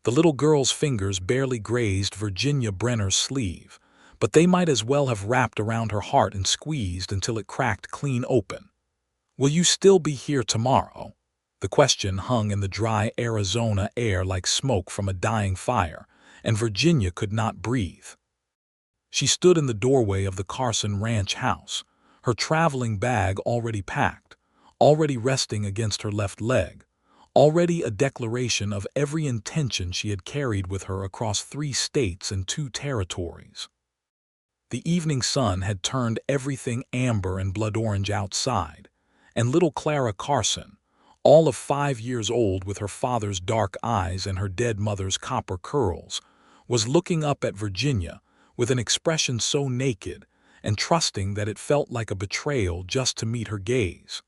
The little girl's fingers barely grazed Virginia Brenner's sleeve, but they might as well have wrapped around her heart and squeezed until it cracked clean open. "Will you still be here tomorrow?" The question hung in the dry Arizona air like smoke from a dying fire, and Virginia could not breathe. She stood in the doorway of the Carson Ranch house, her traveling bag already packed, already resting against her left leg, already a declaration of every intention she had carried with her across 3 states and 2 territories. The evening sun had turned everything amber and blood orange outside, and little Clara Carson, all of 5 years old with her father's dark eyes and her dead mother's copper curls, was looking up at Virginia with an expression so naked and trusting that it felt like a betrayal just to meet her gaze.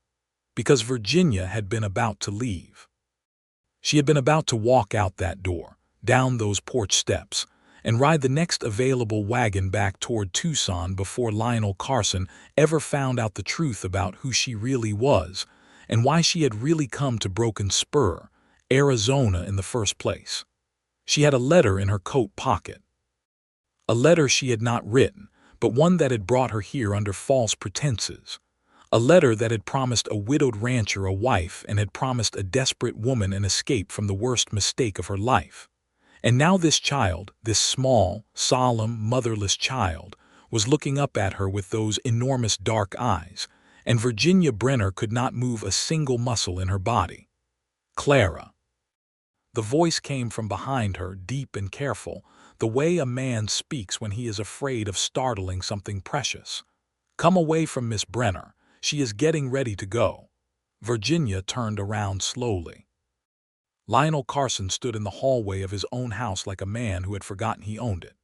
Because Virginia had been about to leave. She had been about to walk out that door, down those porch steps, and ride the next available wagon back toward Tucson before Lionel Carson ever found out the truth about who she really was and why she had really come to Broken Spur, Arizona in the first place. She had a letter in her coat pocket. A letter she had not written, but one that had brought her here under false pretenses. A letter that had promised a widowed rancher a wife and had promised a desperate woman an escape from the worst mistake of her life. And now this child, this small, solemn, motherless child, was looking up at her with those enormous dark eyes, and Virginia Brenner could not move a single muscle in her body. "Clara." The voice came from behind her, deep and careful, the way a man speaks when he is afraid of startling something precious. "Come away from Miss Brenner. She is getting ready to go." Virginia turned around slowly. Lionel Carson stood in the hallway of his own house like a man who had forgotten he owned it.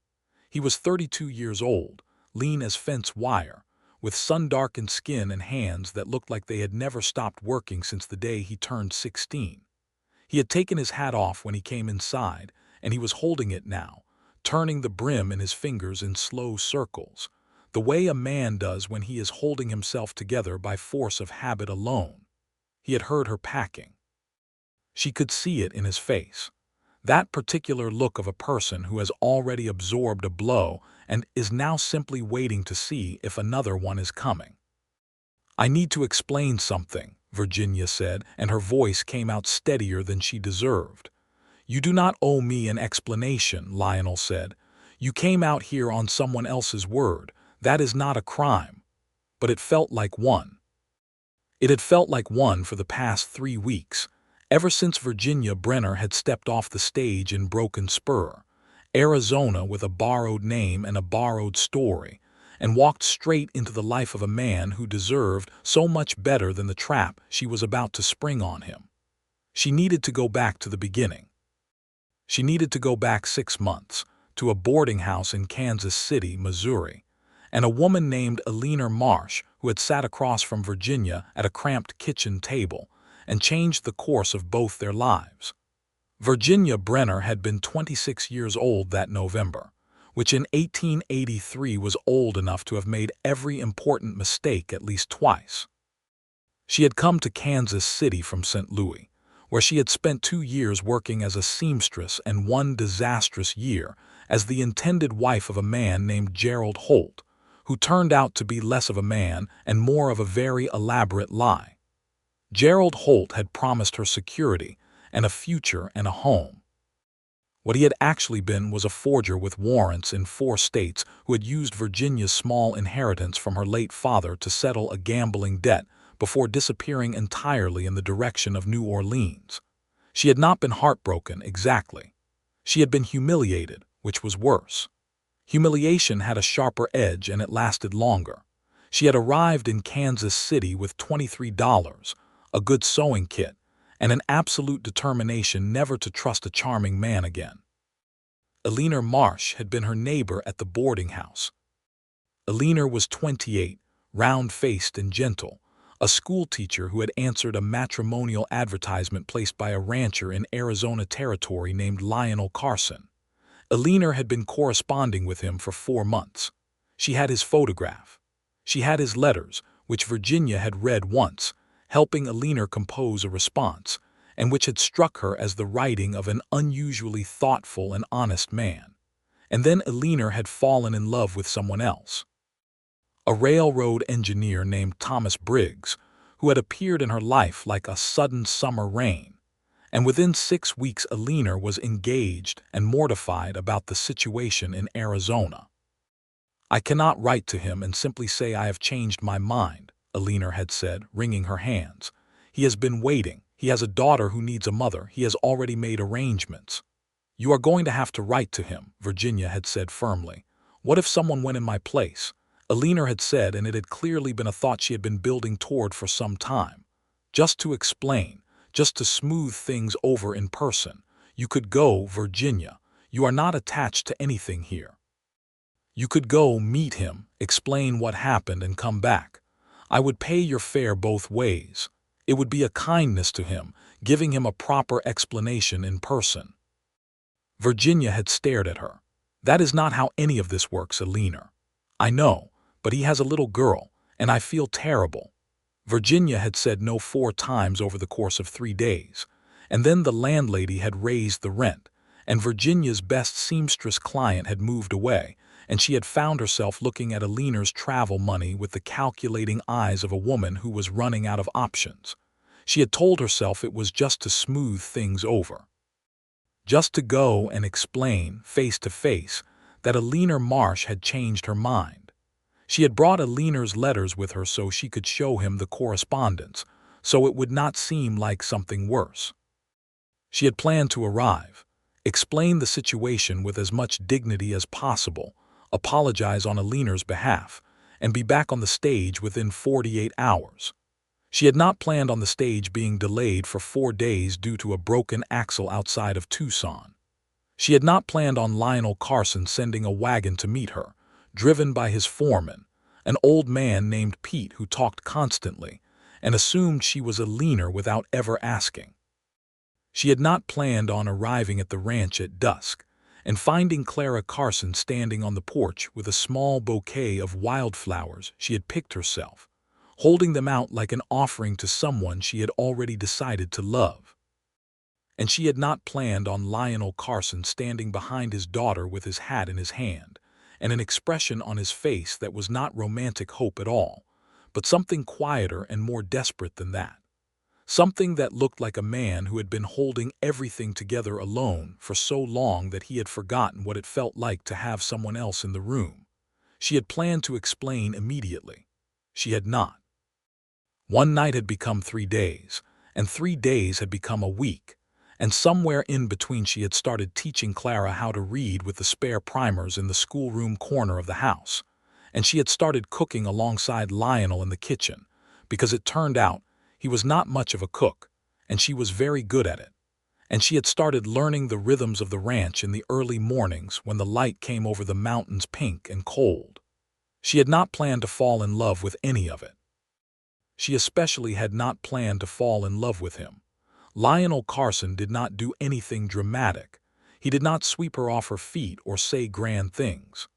He was 32 years old, lean as fence wire, with sun-darkened skin and hands that looked like they had never stopped working since the day he turned 16. He had taken his hat off when he came inside, and he was holding it now, turning the brim in his fingers in slow circles, the way a man does when he is holding himself together by force of habit alone. He had heard her packing. She could see it in his face, that particular look of a person who has already absorbed a blow and is now simply waiting to see if another one is coming. "I need to explain something," Virginia said, and her voice came out steadier than she deserved. "You do not owe me an explanation," Lionel said. "You came out here on someone else's word. That is not a crime." But it felt like one. It had felt like one for the past 3 weeks, ever since Virginia Brenner had stepped off the stage in Broken Spur, Arizona, with a borrowed name and a borrowed story, and walked straight into the life of a man who deserved so much better than the trap she was about to spring on him. She needed to go back to the beginning. She needed to go back 6 months, to a boarding house in Kansas City, Missouri, and a woman named Eleanor Marsh who had sat across from Virginia at a cramped kitchen table and changed the course of both their lives. Virginia Brenner had been 26 years old that November, which in 1883 was old enough to have made every important mistake at least twice. She had come to Kansas City from St. Louis, where she had spent 2 years working as a seamstress and 1 disastrous year as the intended wife of a man named Gerald Holt, who turned out to be less of a man and more of a very elaborate lie. Gerald Holt had promised her security and a future and a home. What he had actually been was a forger with warrants in 4 states who had used Virginia's small inheritance from her late father to settle a gambling debt before disappearing entirely in the direction of New Orleans. She had not been heartbroken, exactly. She had been humiliated, which was worse. Humiliation had a sharper edge and it lasted longer. She had arrived in Kansas City with $23, a good sewing kit, and an absolute determination never to trust a charming man again. Eleanor Marsh had been her neighbor at the boarding house. Eleanor was 28, round-faced and gentle, a schoolteacher who had answered a matrimonial advertisement placed by a rancher in Arizona Territory named Lionel Carson. Eleanor had been corresponding with him for 4 months. She had his photograph. She had his letters, which Virginia had read once, helping Eleanor compose a response, and which had struck her as the writing of an unusually thoughtful and honest man. And then Alina had fallen in love with someone else. A railroad engineer named Thomas Briggs, who had appeared in her life like a sudden summer rain. And within 6 weeks Alina was engaged and mortified about the situation in Arizona. "I cannot write to him and simply say I have changed my mind," Alina had said, wringing her hands. "He has been waiting. He has a daughter who needs a mother. He has already made arrangements." "You are going to have to write to him," Virginia had said firmly. "What if someone went in my place?" Alina had said, and it had clearly been a thought she had been building toward for some time. Just to explain, just to smooth things over in person. "You could go, Virginia. You are not attached to anything here. You could go meet him, explain what happened, and come back. I would pay your fare both ways. It would be a kindness to him, giving him a proper explanation in person." Virginia had stared at her. "That is not how any of this works, Alina." "I know, but he has a little girl, and I feel terrible." Virginia had said no 4 times over the course of 3 days, and then the landlady had raised the rent, and Virginia's best seamstress client had moved away, and she had found herself looking at Alina's travel money with the calculating eyes of a woman who was running out of options. She had told herself it was just to smooth things over. Just to go and explain, face to face, that Alina Marsh had changed her mind. She had brought Alina's letters with her so she could show him the correspondence, so it would not seem like something worse. She had planned to arrive, explain the situation with as much dignity as possible, apologize on Alina's behalf, and be back on the stage within 48 hours. She had not planned on the stage being delayed for 4 days due to a broken axle outside of Tucson. She had not planned on Lionel Carson sending a wagon to meet her, driven by his foreman, an old man named Pete who talked constantly, and assumed she was Alina without ever asking. She had not planned on arriving at the ranch at dusk, and finding Clara Carson standing on the porch with a small bouquet of wildflowers she had picked herself, holding them out like an offering to someone she had already decided to love. And she had not planned on Lionel Carson standing behind his daughter with his hat in his hand, and an expression on his face that was not romantic hope at all, but something quieter and more desperate than that. Something that looked like a man who had been holding everything together alone for so long that he had forgotten what it felt like to have someone else in the room. She had planned to explain immediately. She had not. 1 night had become 3 days, and 3 days had become a week, and somewhere in between she had started teaching Clara how to read with the spare primers in the schoolroom corner of the house, and she had started cooking alongside Lionel in the kitchen, because it turned out he was not much of a cook, and she was very good at it. And she had started learning the rhythms of the ranch in the early mornings when the light came over the mountains pink and cold. She had not planned to fall in love with any of it. She especially had not planned to fall in love with him. Lionel Carson did not do anything dramatic. He did not sweep her off her feet or say grand things.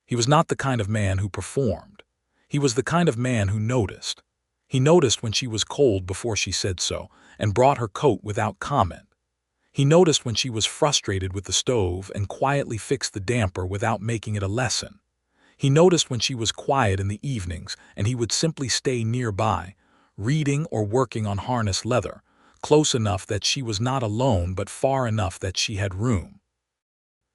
He was not the kind of man who performed. He was the kind of man who noticed. He noticed when she was cold before she said so, and brought her coat without comment. He noticed when she was frustrated with the stove and quietly fixed the damper without making it a lesson. He noticed when she was quiet in the evenings, and he would simply stay nearby, reading or working on harness leather, close enough that she was not alone but far enough that she had room.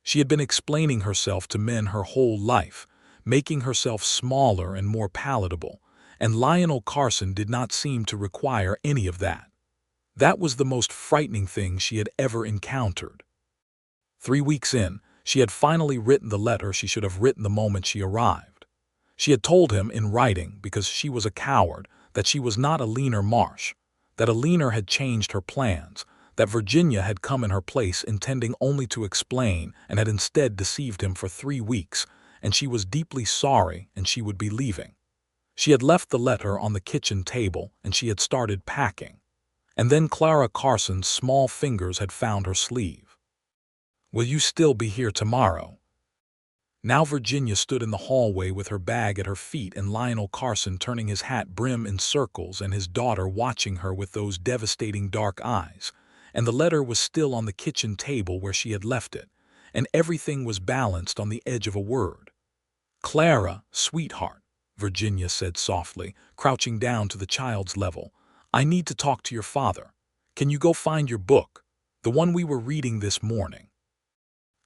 She had been explaining herself to men her whole life, making herself smaller and more palatable, and Lionel Carson did not seem to require any of that. That was the most frightening thing she had ever encountered. 3 weeks in, she had finally written the letter she should have written the moment she arrived. She had told him in writing, because she was a coward, that she was not Alina Marsh, that Alina had changed her plans, that Virginia had come in her place intending only to explain and had instead deceived him for 3 weeks, and she was deeply sorry and she would be leaving. She had left the letter on the kitchen table and she had started packing. And then Clara Carson's small fingers had found her sleeve. "Will you still be here tomorrow?" Now Virginia stood in the hallway with her bag at her feet and Lionel Carson turning his hat brim in circles and his daughter watching her with those devastating dark eyes. And the letter was still on the kitchen table where she had left it, and everything was balanced on the edge of a word. "Clara, sweetheart," Virginia said softly, crouching down to the child's level. "I need to talk to your father. Can you go find your book? The one we were reading this morning."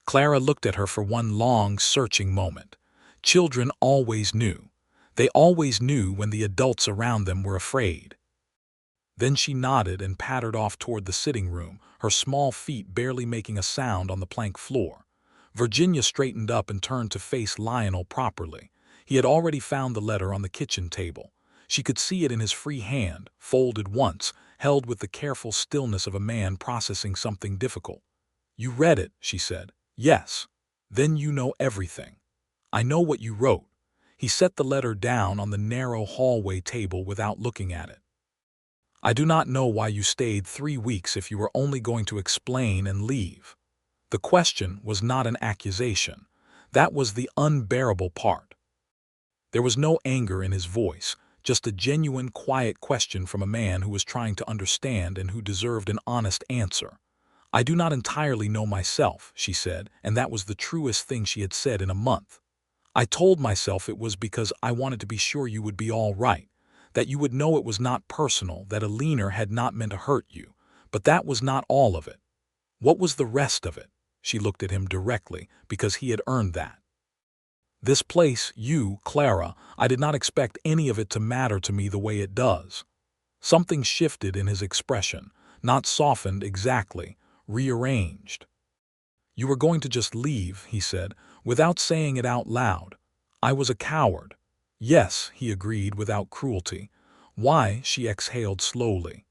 Clara looked at her for one long, searching moment. Children always knew. They always knew when the adults around them were afraid. Then she nodded and pattered off toward the sitting room, her small feet barely making a sound on the plank floor. Virginia straightened up and turned to face Lionel properly. He had already found the letter on the kitchen table. She could see it in his free hand, folded once, held with the careful stillness of a man processing something difficult. "You read it," she said. "Yes. Then you know everything. I know what you wrote." He set the letter down on the narrow hallway table without looking at it. "I do not know why you stayed 3 weeks if you were only going to explain and leave." The question was not an accusation. That was the unbearable part. There was no anger in his voice, just a genuine, quiet question from a man who was trying to understand and who deserved an honest answer. "I do not entirely know myself," she said, and that was the truest thing she had said in a month. "I told myself it was because I wanted to be sure you would be all right, that you would know it was not personal, that a leaner had not meant to hurt you, but that was not all of it. What was the rest of it?" She looked at him directly, because he had earned that. "This place, you, Clara, I did not expect any of it to matter to me the way it does." Something shifted in his expression, not softened exactly, rearranged. "You were going to just leave," he said, without saying it out loud. "I was a coward." "Yes," he agreed without cruelty. "Why?" She exhaled slowly.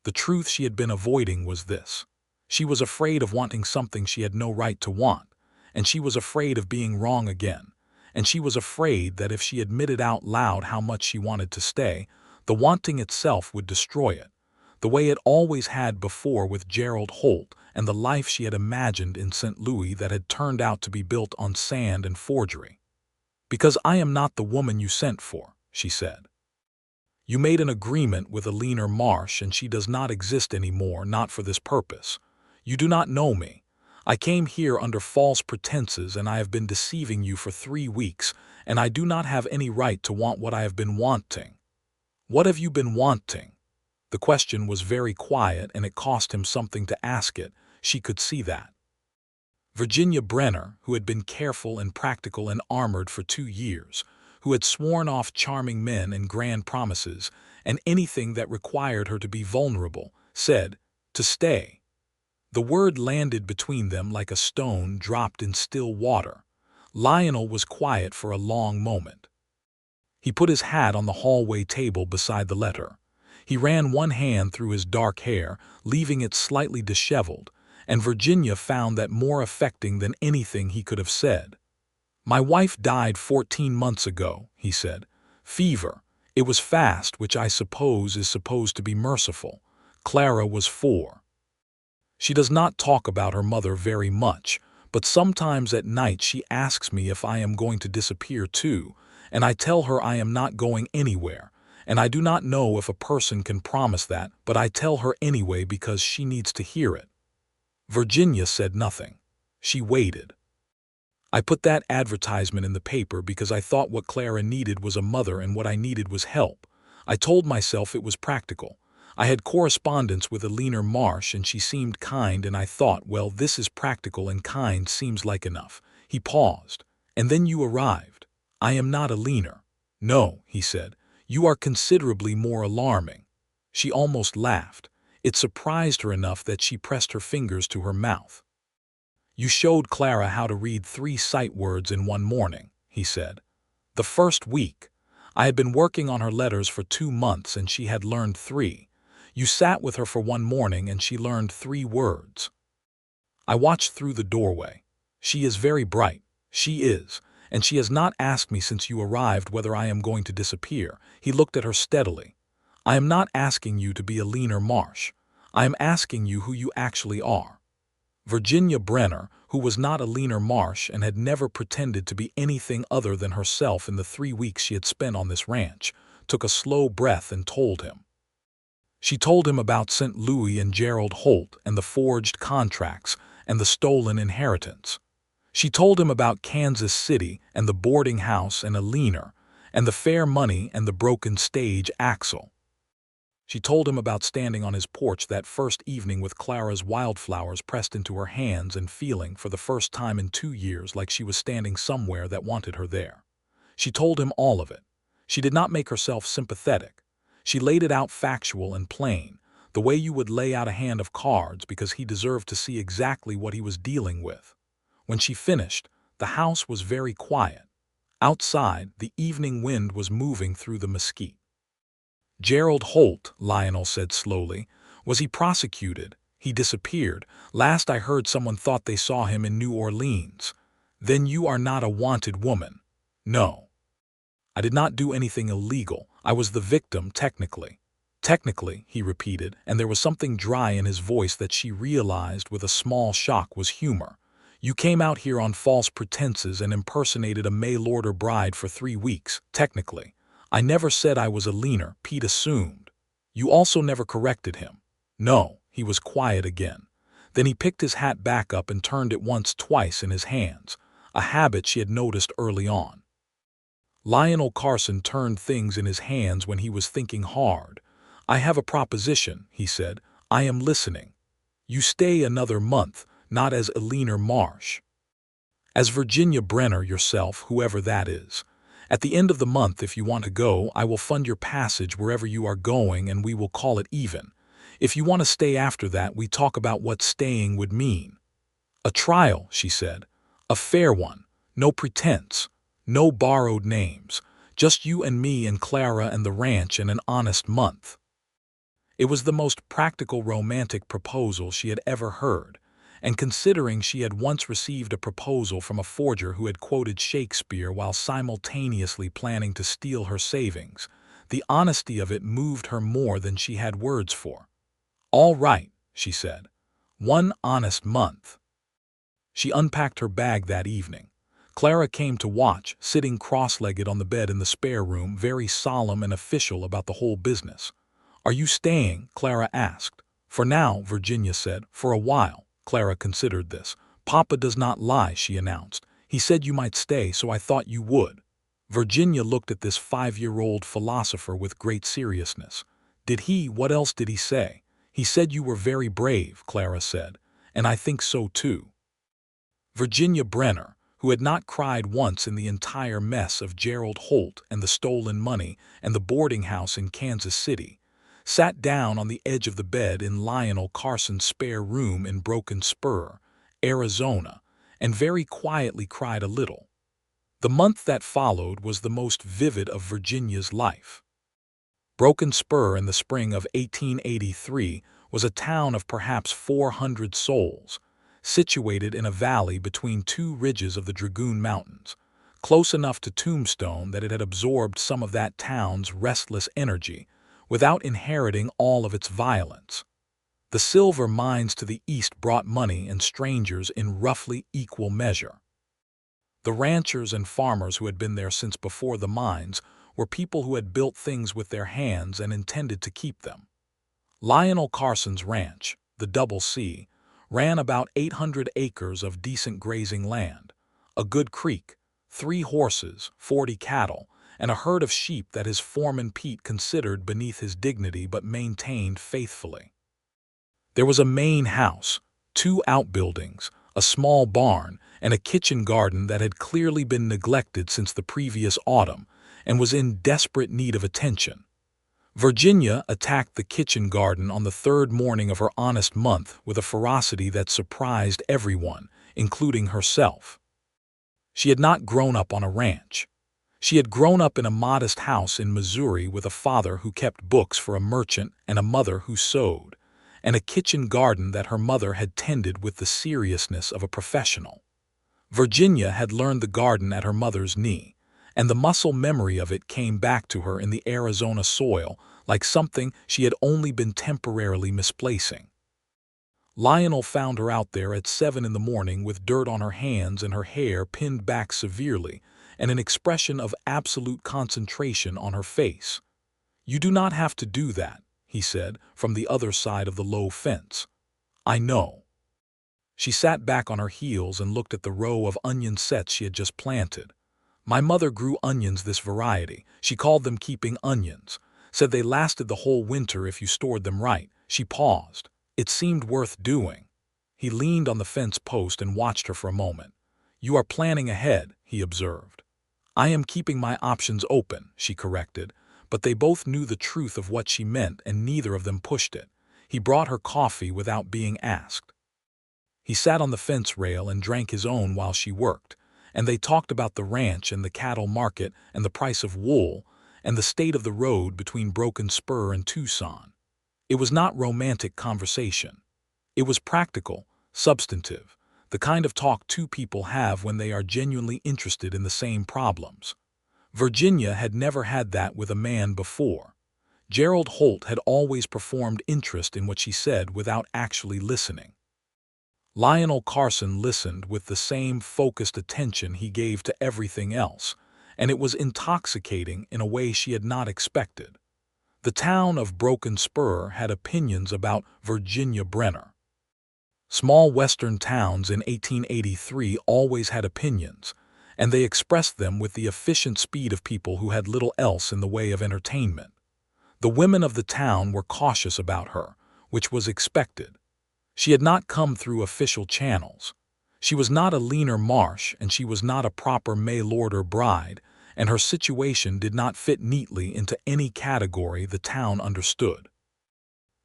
The truth she had been avoiding was this. She was afraid of wanting something she had no right to want, and she was afraid of being wrong again, and she was afraid that if she admitted out loud how much she wanted to stay, the wanting itself would destroy it, the way it always had before with Gerald Holt and the life she had imagined in St. Louis that had turned out to be built on sand and forgery. "Because I am not the woman you sent for," she said. "You made an agreement with Alina Marsh and she does not exist anymore, not for this purpose. You do not know me. I came here under false pretenses and I have been deceiving you for 3 weeks, and I do not have any right to want what I have been wanting." "What have you been wanting?" The question was very quiet and it cost him something to ask it. She could see that. Virginia Brenner, who had been careful and practical and armored for 2 years, who had sworn off charming men and grand promises and anything that required her to be vulnerable, said, "To stay." The word landed between them like a stone dropped in still water. Lionel was quiet for a long moment. He put his hat on the hallway table beside the letter. He ran one hand through his dark hair, leaving it slightly disheveled, and Virginia found that more affecting than anything he could have said. "My wife died 14 months ago," he said. "Fever. It was fast, which I suppose is supposed to be merciful. Clara was 4. She does not talk about her mother very much, but sometimes at night she asks me if I am going to disappear too, and I tell her I am not going anywhere, and I do not know if a person can promise that, but I tell her anyway because she needs to hear it." Virginia said nothing. She waited. "I put that advertisement in the paper because I thought what Clara needed was a mother and what I needed was help. I told myself it was practical. I had correspondence with Alina Marsh and she seemed kind and I thought, well, this is practical and kind seems like enough." He paused. "And then you arrived. I am not Alina." "No," he said. "You are considerably more alarming." She almost laughed. It surprised her enough that she pressed her fingers to her mouth. "You showed Clara how to read 3 sight words in one morning," he said. "The first week. I had been working on her letters for 2 months and she had learned 3. You sat with her for one morning and she learned 3 words. I watched through the doorway. She is very bright. She is. And she has not asked me since you arrived whether I am going to disappear." He looked at her steadily. "I am not asking you to be Alina Marsh. I am asking you who you actually are." Virginia Brenner, who was not Alina Marsh and had never pretended to be anything other than herself in the 3 weeks she had spent on this ranch, took a slow breath and told him. She told him about St. Louis and Gerald Holt and the forged contracts and the stolen inheritance. She told him about Kansas City and the boarding house and Alina, and the fair money and the broken stage Axel. She told him about standing on his porch that first evening with Clara's wildflowers pressed into her hands and feeling for the first time in 2 years like she was standing somewhere that wanted her there. She told him all of it. She did not make herself sympathetic. She laid it out factual and plain, the way you would lay out a hand of cards because he deserved to see exactly what he was dealing with. When she finished, the house was very quiet. Outside, the evening wind was moving through the mesquite. Gerald Holt, Lionel said slowly. Was he prosecuted? He disappeared. Last I heard someone thought they saw him in New Orleans. Then you are not a wanted woman. No. I did not do anything illegal. I was the victim, technically. Technically, he repeated, and there was something dry in his voice that she realized with a small shock was humor. You came out here on false pretenses and impersonated a mail-order bride for 3 weeks, technically. I never said I was a leaner, Pete assumed. You also never corrected him. No, he was quiet again. Then he picked his hat back up and turned it once, twice in his hands, a habit she had noticed early on. Lionel Carson turned things in his hands when he was thinking hard. I have a proposition, he said. I am listening. You stay another month, not as Alina Marsh. As Virginia Brenner yourself, whoever that is. At the end of the month, if you want to go, I will fund your passage wherever you are going and we will call it even. If you want to stay after that, we talk about what staying would mean. A trial, she said. A fair one. No pretense. No borrowed names. Just you and me and Clara and the ranch in an honest month. It was the most practical romantic proposal she had ever heard. And considering she had once received a proposal from a forger who had quoted Shakespeare while simultaneously planning to steal her savings, the honesty of it moved her more than she had words for. All right, she said. 1 honest month. She unpacked her bag that evening. Clara came to watch, sitting cross-legged on the bed in the spare room, very solemn and official about the whole business. Are you staying? Clara asked. For now, Virginia said. For a while. Clara considered this. Papa does not lie, she announced. He said you might stay, so I thought you would. Virginia looked at this 5-year-old philosopher with great seriousness. Did he? What else did he say? He said you were very brave, Clara said. And I think so too. Virginia Brenner, who had not cried once in the entire mess of Gerald Holt and the stolen money and the boarding house in Kansas City, sat down on the edge of the bed in Lionel Carson's spare room in Broken Spur, Arizona, and very quietly cried a little. The month that followed was the most vivid of Virginia's life. Broken Spur in the spring of 1883 was a town of perhaps 400 souls, situated in a valley between 2 ridges of the Dragoon Mountains, close enough to Tombstone that it had absorbed some of that town's restless energy, without inheriting all of its violence. The silver mines to the east brought money and strangers in roughly equal measure. The ranchers and farmers who had been there since before the mines were people who had built things with their hands and intended to keep them. Lionel Carson's ranch, the Double C, ran about 800 acres of decent grazing land, a good creek, 3 horses, 40 cattle, and a herd of sheep that his foreman Pete considered beneath his dignity but maintained faithfully. There was a main house, 2 outbuildings, a small barn, and a kitchen garden that had clearly been neglected since the previous autumn and was in desperate need of attention. Virginia attacked the kitchen garden on the 3rd morning of her honest month with a ferocity that surprised everyone, including herself. She had not grown up on a ranch. She had grown up in a modest house in Missouri with a father who kept books for a merchant and a mother who sewed, and a kitchen garden that her mother had tended with the seriousness of a professional. Virginia had learned the garden at her mother's knee, and the muscle memory of it came back to her in the Arizona soil like something she had only been temporarily misplacing. Lionel found her out there at 7 in the morning with dirt on her hands and her hair pinned back severely, and an expression of absolute concentration on her face. "You do not have to do that," he said, from the other side of the low fence. "I know." She sat back on her heels and looked at the row of onion sets she had just planted. "My mother grew onions this variety. She called them keeping onions. Said they lasted the whole winter if you stored them right." She paused. It seemed worth doing. He leaned on the fence post and watched her for a moment. "You are planning ahead," he observed. "I am keeping my options open," she corrected, but they both knew the truth of what she meant and neither of them pushed it. He brought her coffee without being asked. He sat on the fence rail and drank his own while she worked, and they talked about the ranch and the cattle market and the price of wool and the state of the road between Broken Spur and Tucson. It was not romantic conversation. It was practical, substantive, the kind of talk two people have when they are genuinely interested in the same problems. Virginia had never had that with a man before. Gerald Holt had always performed interest in what she said without actually listening. Lionel Carson listened with the same focused attention he gave to everything else, and it was intoxicating in a way she had not expected. The town of Broken Spur had opinions about Virginia Brenner. Small western towns in 1883 always had opinions, and they expressed them with the efficient speed of people who had little else in the way of entertainment. The women of the town were cautious about her, which was expected. She had not come through official channels. She was not a Leaner Marsh, and she was not a proper Maylord or bride, and her situation did not fit neatly into any category the town understood.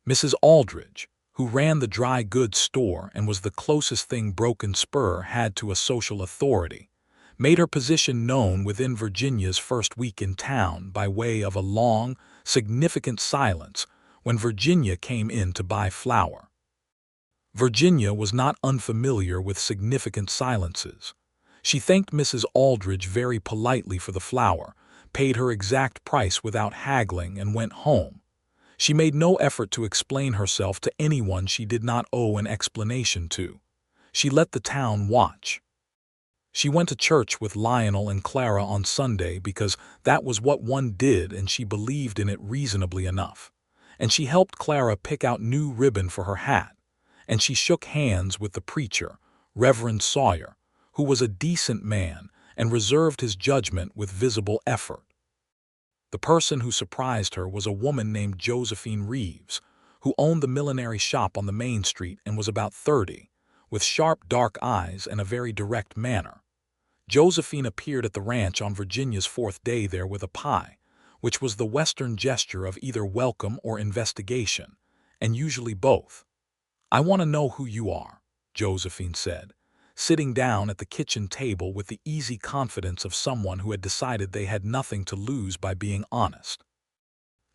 Mrs. Aldridge, who ran the dry goods store and was the closest thing Broken Spur had to a social authority, made her position known within Virginia's first week in town by way of a long, significant silence when Virginia came in to buy flour. Virginia was not unfamiliar with significant silences. She thanked Mrs. Aldridge very politely for the flour, paid her exact price without haggling, and went home. She made no effort to explain herself to anyone she did not owe an explanation to. She let the town watch. She went to church with Lionel and Clara on Sunday because that was what one did and she believed in it reasonably enough. And she helped Clara pick out new ribbon for her hat. And she shook hands with the preacher, Reverend Sawyer, who was a decent man and reserved his judgment with visible effort. The person who surprised her was a woman named Josephine Reeves, who owned the millinery shop on the main street and was about 30, with sharp dark eyes and a very direct manner. Josephine appeared at the ranch on Virginia's 4th day there with a pie, which was the Western gesture of either welcome or investigation, and usually both. "I want to know who you are," Josephine said, sitting down at the kitchen table with the easy confidence of someone who had decided they had nothing to lose by being honest.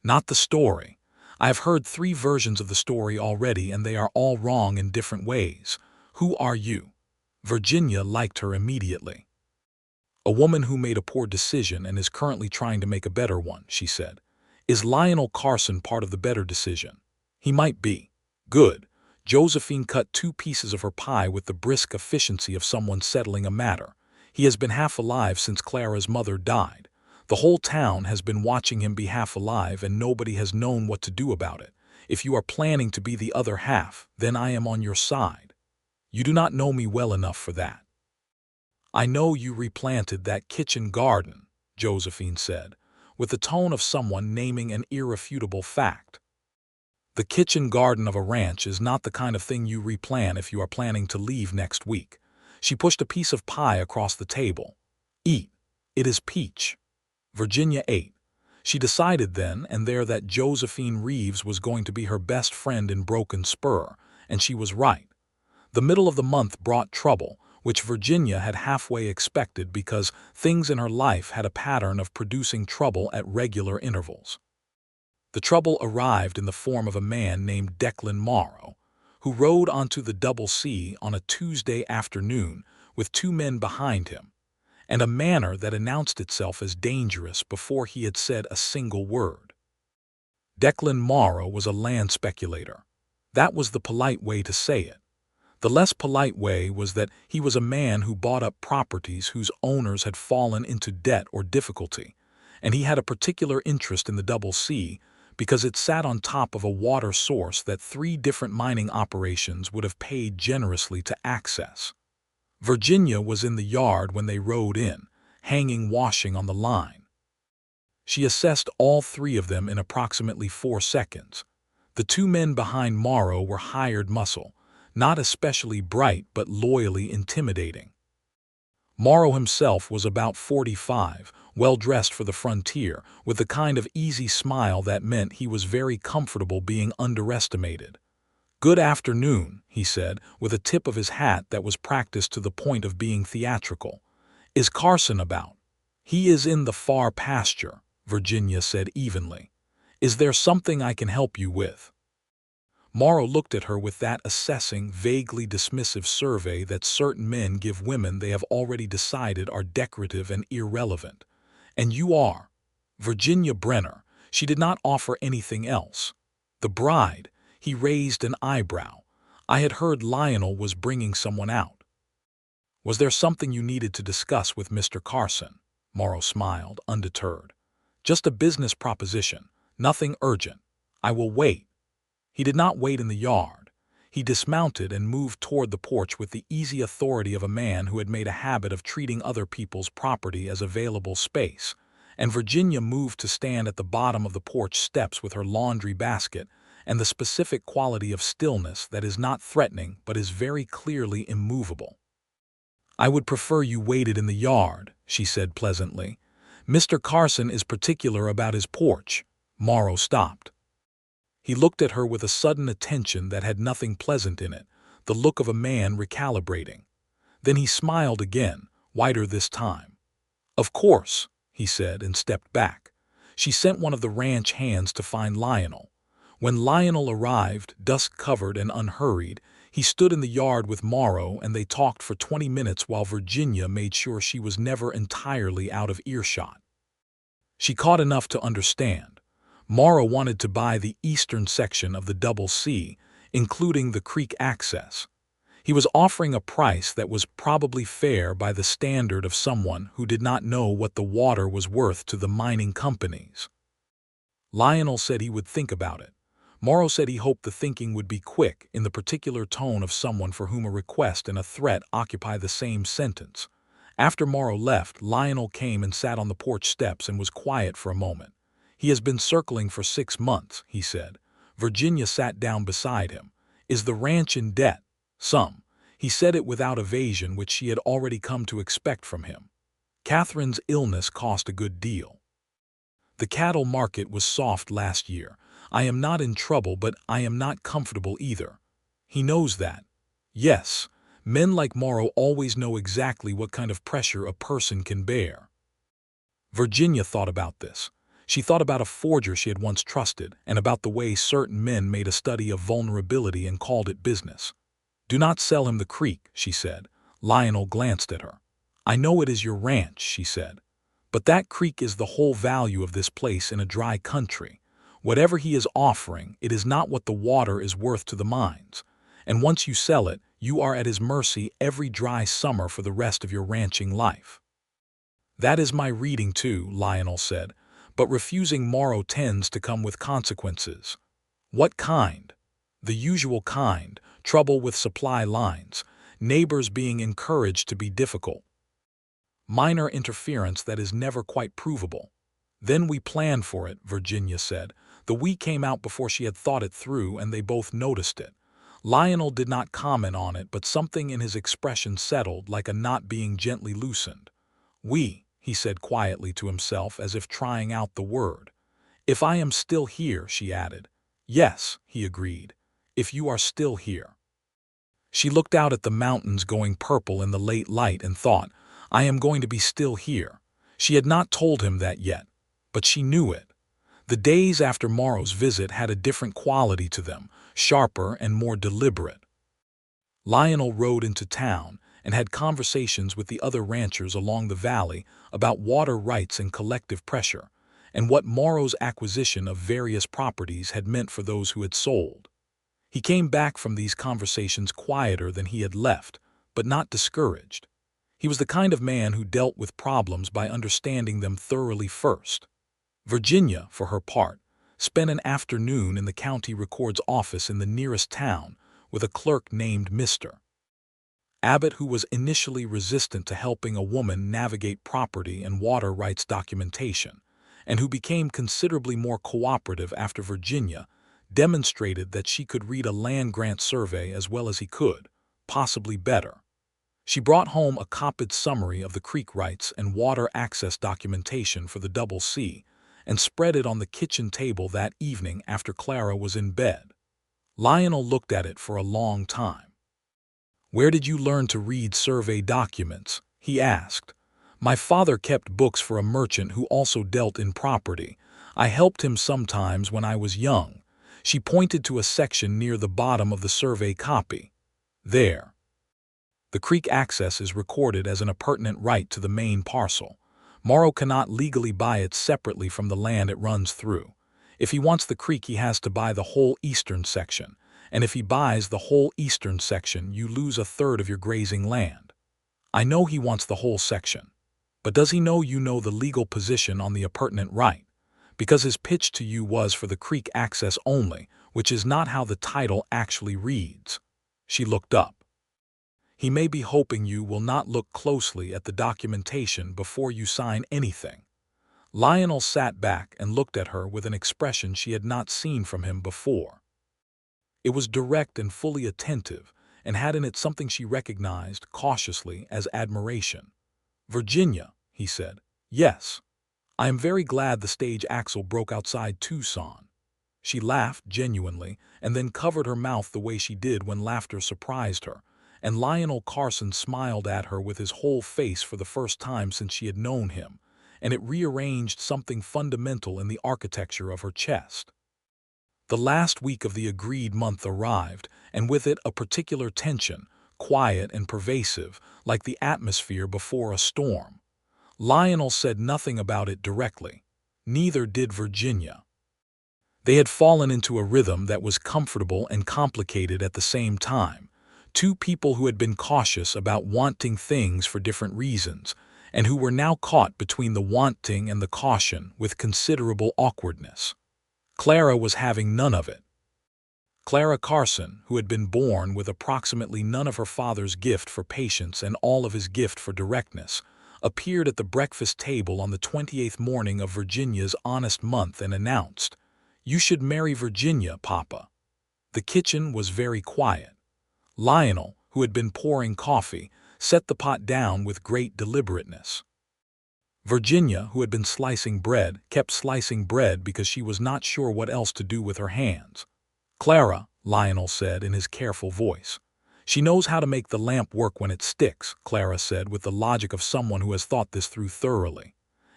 "Not the story. I have heard 3 versions of the story already and they are all wrong in different ways. Who are you?" Virginia liked her immediately. "A woman who made a poor decision and is currently trying to make a better one," she said. "Is Lionel Carson part of the better decision?" "He might be." "Good." Josephine cut 2 pieces of her pie with the brisk efficiency of someone settling a matter. "He has been half alive since Clara's mother died. The whole town has been watching him be half alive and nobody has known what to do about it. If you are planning to be the other half, then I am on your side. You do not know me well enough for that." "I know you replanted that kitchen garden," Josephine said, with the tone of someone naming an irrefutable fact. "The kitchen garden of a ranch is not the kind of thing you replan if you are planning to leave next week." She pushed a piece of pie across the table. "Eat. It is peach." Virginia ate. She decided then and there that Josephine Reeves was going to be her best friend in Broken Spur, and she was right. The middle of the month brought trouble, which Virginia had halfway expected because things in her life had a pattern of producing trouble at regular intervals. The trouble arrived in the form of a man named Declan Morrow, who rode onto the Double C on a Tuesday afternoon with 2 men behind him, and a manner that announced itself as dangerous before he had said a single word. Declan Morrow was a land speculator. That was the polite way to say it. The less polite way was that he was a man who bought up properties whose owners had fallen into debt or difficulty, and he had a particular interest in the Double C because it sat on top of a water source that 3 different mining operations would have paid generously to access. Virginia was in the yard when they rode in, hanging washing on the line. She assessed all 3 of them in approximately 4 seconds. The 2 men behind Morrow were hired muscle, not especially bright but loyally intimidating. Morrow himself was about 45, well-dressed for the frontier, with the kind of easy smile that meant he was very comfortable being underestimated. "Good afternoon," he said, with a tip of his hat that was practiced to the point of being theatrical. "Is Carson about?" "He is in the far pasture," Virginia said evenly. "Is there something I can help you with?" Morrow looked at her with that assessing, vaguely dismissive survey that certain men give women they have already decided are decorative and irrelevant. "And you are?" "Virginia Brenner." She did not offer anything else. "The bride?" He raised an eyebrow. "I had heard Lionel was bringing someone out." "Was there something you needed to discuss with Mr. Carson?" Morrow smiled, undeterred. "Just a business proposition. Nothing urgent. I will wait." He did not wait in the yard. He dismounted and moved toward the porch with the easy authority of a man who had made a habit of treating other people's property as available space, and Virginia moved to stand at the bottom of the porch steps with her laundry basket and the specific quality of stillness that is not threatening but is very clearly immovable. "I would prefer you waited in the yard," she said pleasantly. "Mr. Carson is particular about his porch." Morrow stopped. He looked at her with a sudden attention that had nothing pleasant in it, the look of a man recalibrating. Then he smiled again, wider this time. "Of course," he said, and stepped back. She sent one of the ranch hands to find Lionel. When Lionel arrived, dust-covered and unhurried, he stood in the yard with Morrow and they talked for 20 minutes while Virginia made sure she was never entirely out of earshot. She caught enough to understand. Morrow wanted to buy the eastern section of the Double C, including the creek access. He was offering a price that was probably fair by the standard of someone who did not know what the water was worth to the mining companies. Lionel said he would think about it. Morrow said he hoped the thinking would be quick, in the particular tone of someone for whom a request and a threat occupy the same sentence. After Morrow left, Lionel came and sat on the porch steps and was quiet for a moment. "He has been circling for 6 months," he said. Virginia sat down beside him. "Is the ranch in debt?" "Some." He said it without evasion, which she had already come to expect from him. "Catherine's illness cost a good deal." "The cattle market was soft last year. I am not in trouble, but I am not comfortable either." "He knows that." "Yes. Men like Morrow always know exactly what kind of pressure a person can bear." Virginia thought about this. She thought about a forger she had once trusted and about the way certain men made a study of vulnerability and called it business. "Do not sell him the creek," she said. Lionel glanced at her. "I know it is your ranch," she said. "But that creek is the whole value of this place in a dry country. Whatever he is offering, it is not what the water is worth to the mines. And once you sell it, you are at his mercy every dry summer for the rest of your ranching life." "That is my reading too," Lionel said. "But refusing Morrow tends to come with consequences." "What kind?" "The usual kind, trouble with supply lines, neighbors being encouraged to be difficult. Minor interference that is never quite provable." "Then we plan for it," Virginia said. The "we" came out before she had thought it through, and they both noticed it. Lionel did not comment on it, but something in his expression settled like a knot being gently loosened. "We," he said quietly to himself, as if trying out the word. "If I am still here," she added. "Yes," he agreed. "If you are still here." She looked out at the mountains going purple in the late light and thought, "I am going to be still here." She had not told him that yet, but she knew it. The days after Morrow's visit had a different quality to them, sharper and more deliberate. Lionel rode into town and had conversations with the other ranchers along the valley about water rights and collective pressure, and what Morrow's acquisition of various properties had meant for those who had sold. He came back from these conversations quieter than he had left, but not discouraged. He was the kind of man who dealt with problems by understanding them thoroughly first. Virginia, for her part, spent an afternoon in the county record's office in the nearest town with a clerk named Mr. Abbott, who was initially resistant to helping a woman navigate property and water rights documentation, and who became considerably more cooperative after Virginia demonstrated that she could read a land grant survey as well as he could, possibly better. She brought home a copied summary of the creek rights and water access documentation for the Double C and spread it on the kitchen table that evening after Clara was in bed. Lionel looked at it for a long time. "Where did you learn to read survey documents?" he asked. "My father kept books for a merchant who also dealt in property. I helped him sometimes when I was young." She pointed to a section near the bottom of the survey copy. "There. The creek access is recorded as an appurtenant right to the main parcel. Morrow cannot legally buy it separately from the land it runs through. If he wants the creek, he has to buy the whole eastern section, and if he buys the whole eastern section, you lose a third of your grazing land. I know he wants the whole section, but does he know you know the legal position on the appurtenant right? Because his pitch to you was for the creek access only, which is not how the title actually reads." She looked up. "He may be hoping you will not look closely at the documentation before you sign anything." Lionel sat back and looked at her with an expression she had not seen from him before. It was direct and fully attentive, and had in it something she recognized cautiously as admiration. "Virginia," he said. "Yes. I am very glad the stage axle broke outside Tucson." She laughed genuinely and then covered her mouth the way she did when laughter surprised her, and Lionel Carson smiled at her with his whole face for the first time since she had known him, and it rearranged something fundamental in the architecture of her chest. The last week of the agreed month arrived, and with it a particular tension, quiet and pervasive, like the atmosphere before a storm. Lionel said nothing about it directly. Neither did Virginia. They had fallen into a rhythm that was comfortable and complicated at the same time. Two people who had been cautious about wanting things for different reasons, and who were now caught between the wanting and the caution with considerable awkwardness. Clara was having none of it. Clara Carson, who had been born with approximately none of her father's gift for patience and all of his gift for directness, appeared at the breakfast table on the 28th morning of Virginia's honest month and announced, "You should marry Virginia, Papa." The kitchen was very quiet. Lionel, who had been pouring coffee, set the pot down with great deliberateness. Virginia, who had been slicing bread, kept slicing bread because she was not sure what else to do with her hands. "Clara," Lionel said in his careful voice. "She knows how to make the lamp work when it sticks," Clara said with the logic of someone who has thought this through thoroughly.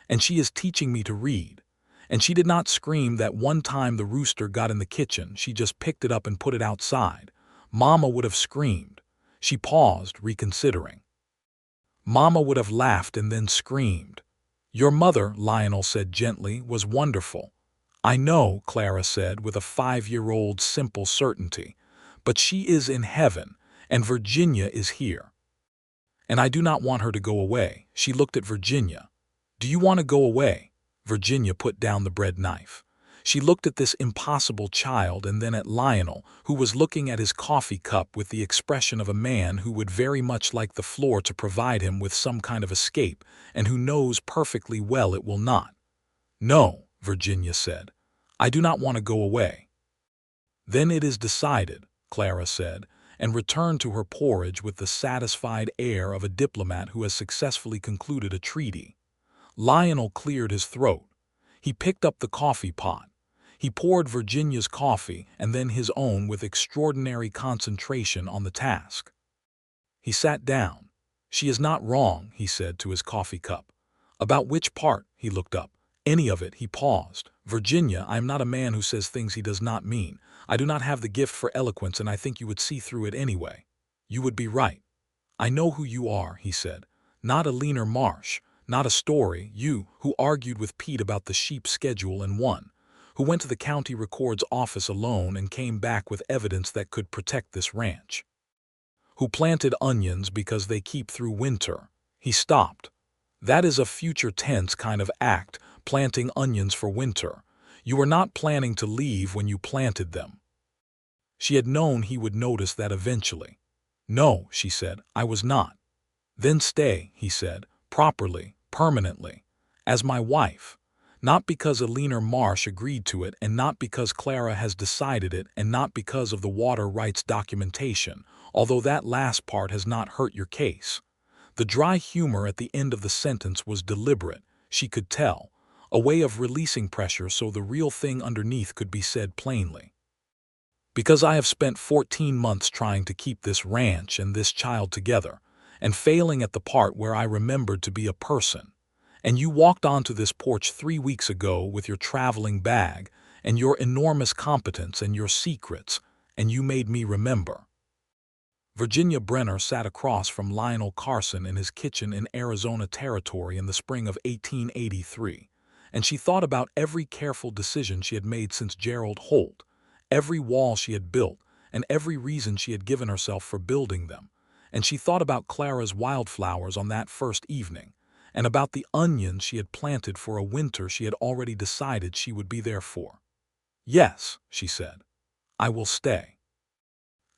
"And she is teaching me to read. And she did not scream that one time the rooster got in the kitchen. She just picked it up and put it outside. Mama would have screamed." She paused, reconsidering. "Mama would have laughed and then screamed." "Your mother," Lionel said gently, "was wonderful." "I know," Clara said with a 5-year-old simple certainty. "But she is in heaven, and Virginia is here. And I do not want her to go away." She looked at Virginia. "Do you want to go away?" Virginia put down the bread knife. She looked at this impossible child and then at Lionel, who was looking at his coffee cup with the expression of a man who would very much like the floor to provide him with some kind of escape, and who knows perfectly well it will not. "No," Virginia said. "I do not want to go away." "Then it is decided," Clara said, and returned to her porridge with the satisfied air of a diplomat who has successfully concluded a treaty. Lionel cleared his throat. He picked up the coffee pot. He poured Virginia's coffee and then his own with extraordinary concentration on the task. He sat down. "She is not wrong," he said to his coffee cup. "About which part?" He looked up. "Any of it." He paused. "Virginia, I am not a man who says things he does not mean. I do not have the gift for eloquence, and I think you would see through it anyway." "You would be right." "I know who you are," he said. "Not a Leaner Marsh, not a Story, you, who argued with Pete about the sheep schedule and won, who went to the county record's office alone and came back with evidence that could protect this ranch, who planted onions because they keep through winter. He stopped. That is a future tense kind of act, planting onions for winter. You were not planning to leave when you planted them. She had known he would notice that eventually. No, she said, I was not. Then stay, he said, properly, permanently, as my wife. Not because Alina Marsh agreed to it, and not because Clara has decided it, and not because of the water rights documentation, although that last part has not hurt your case. The dry humor at the end of the sentence was deliberate, she could tell, a way of releasing pressure so the real thing underneath could be said plainly. Because I have spent 14 months trying to keep this ranch and this child together, and failing at the part where I remembered to be a person. And you walked onto this porch 3 weeks ago with your traveling bag, and your enormous competence and your secrets, and you made me remember. Virginia Brenner sat across from Lionel Carson in his kitchen in Arizona Territory in the spring of 1883, and she thought about every careful decision she had made since Gerald Holt, every wall she had built, and every reason she had given herself for building them, and she thought about Clara's wildflowers on that first evening, and about the onions she had planted for a winter she had already decided she would be there for. Yes, she said, I will stay.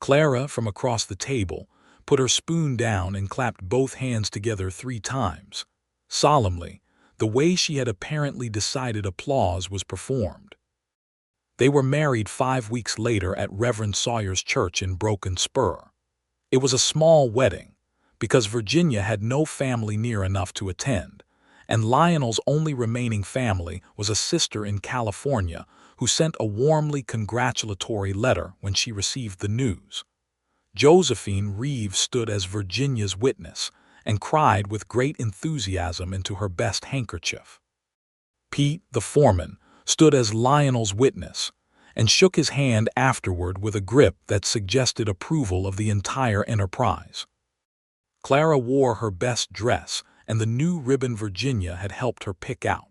Clara, from across the table, put her spoon down and clapped both hands together 3 times. Solemnly, the way she had apparently decided applause was performed. They were married 5 weeks later at Reverend Sawyer's church in Broken Spur. It was a small wedding, because Virginia had no family near enough to attend, and Lionel's only remaining family was a sister in California who sent a warmly congratulatory letter when she received the news. Josephine Reeves stood as Virginia's witness and cried with great enthusiasm into her best handkerchief. Pete, the foreman, stood as Lionel's witness and shook his hand afterward with a grip that suggested approval of the entire enterprise. Clara wore her best dress and the new ribbon Virginia had helped her pick out,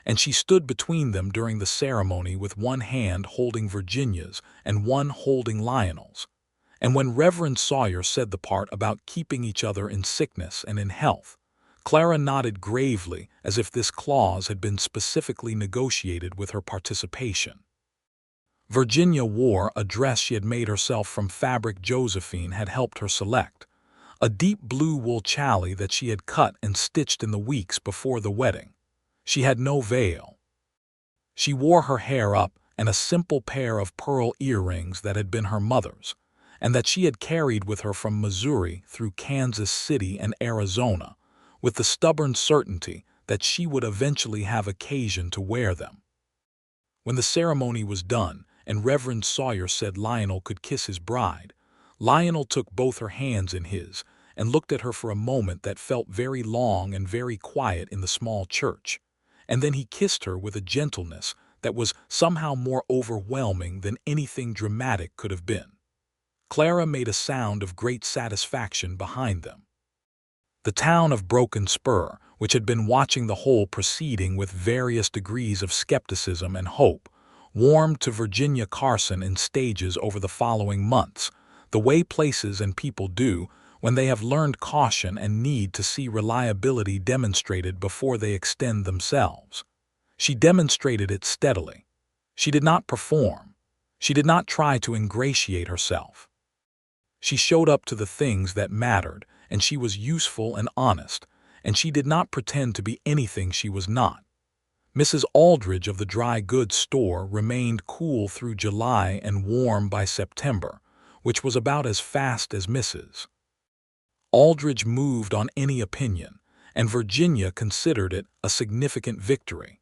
and she stood between them during the ceremony with one hand holding Virginia's and one holding Lionel's. And when Reverend Sawyer said the part about keeping each other in sickness and in health, Clara nodded gravely as if this clause had been specifically negotiated with her participation. Virginia wore a dress she had made herself from fabric Josephine had helped her select, a deep blue wool challis that she had cut and stitched in the weeks before the wedding. She had no veil. She wore her hair up and a simple pair of pearl earrings that had been her mother's, and that she had carried with her from Missouri through Kansas City and Arizona, with the stubborn certainty that she would eventually have occasion to wear them. When the ceremony was done and Reverend Sawyer said Lionel could kiss his bride, Lionel took both her hands in his and looked at her for a moment that felt very long and very quiet in the small church, and then he kissed her with a gentleness that was somehow more overwhelming than anything dramatic could have been. Clara made a sound of great satisfaction behind them. The town of Broken Spur, which had been watching the whole proceeding with various degrees of skepticism and hope, warmed to Virginia Carson in stages over the following months, the way places and people do when they have learned caution and need to see reliability demonstrated before they extend themselves. She demonstrated it steadily. She did not perform. She did not try to ingratiate herself. She showed up to the things that mattered, and she was useful and honest, and she did not pretend to be anything she was not. Mrs. Aldridge of the dry goods store remained cool through July and warm by September, which was about as fast as Mrs. Aldridge moved on any opinion, and Virginia considered it a significant victory.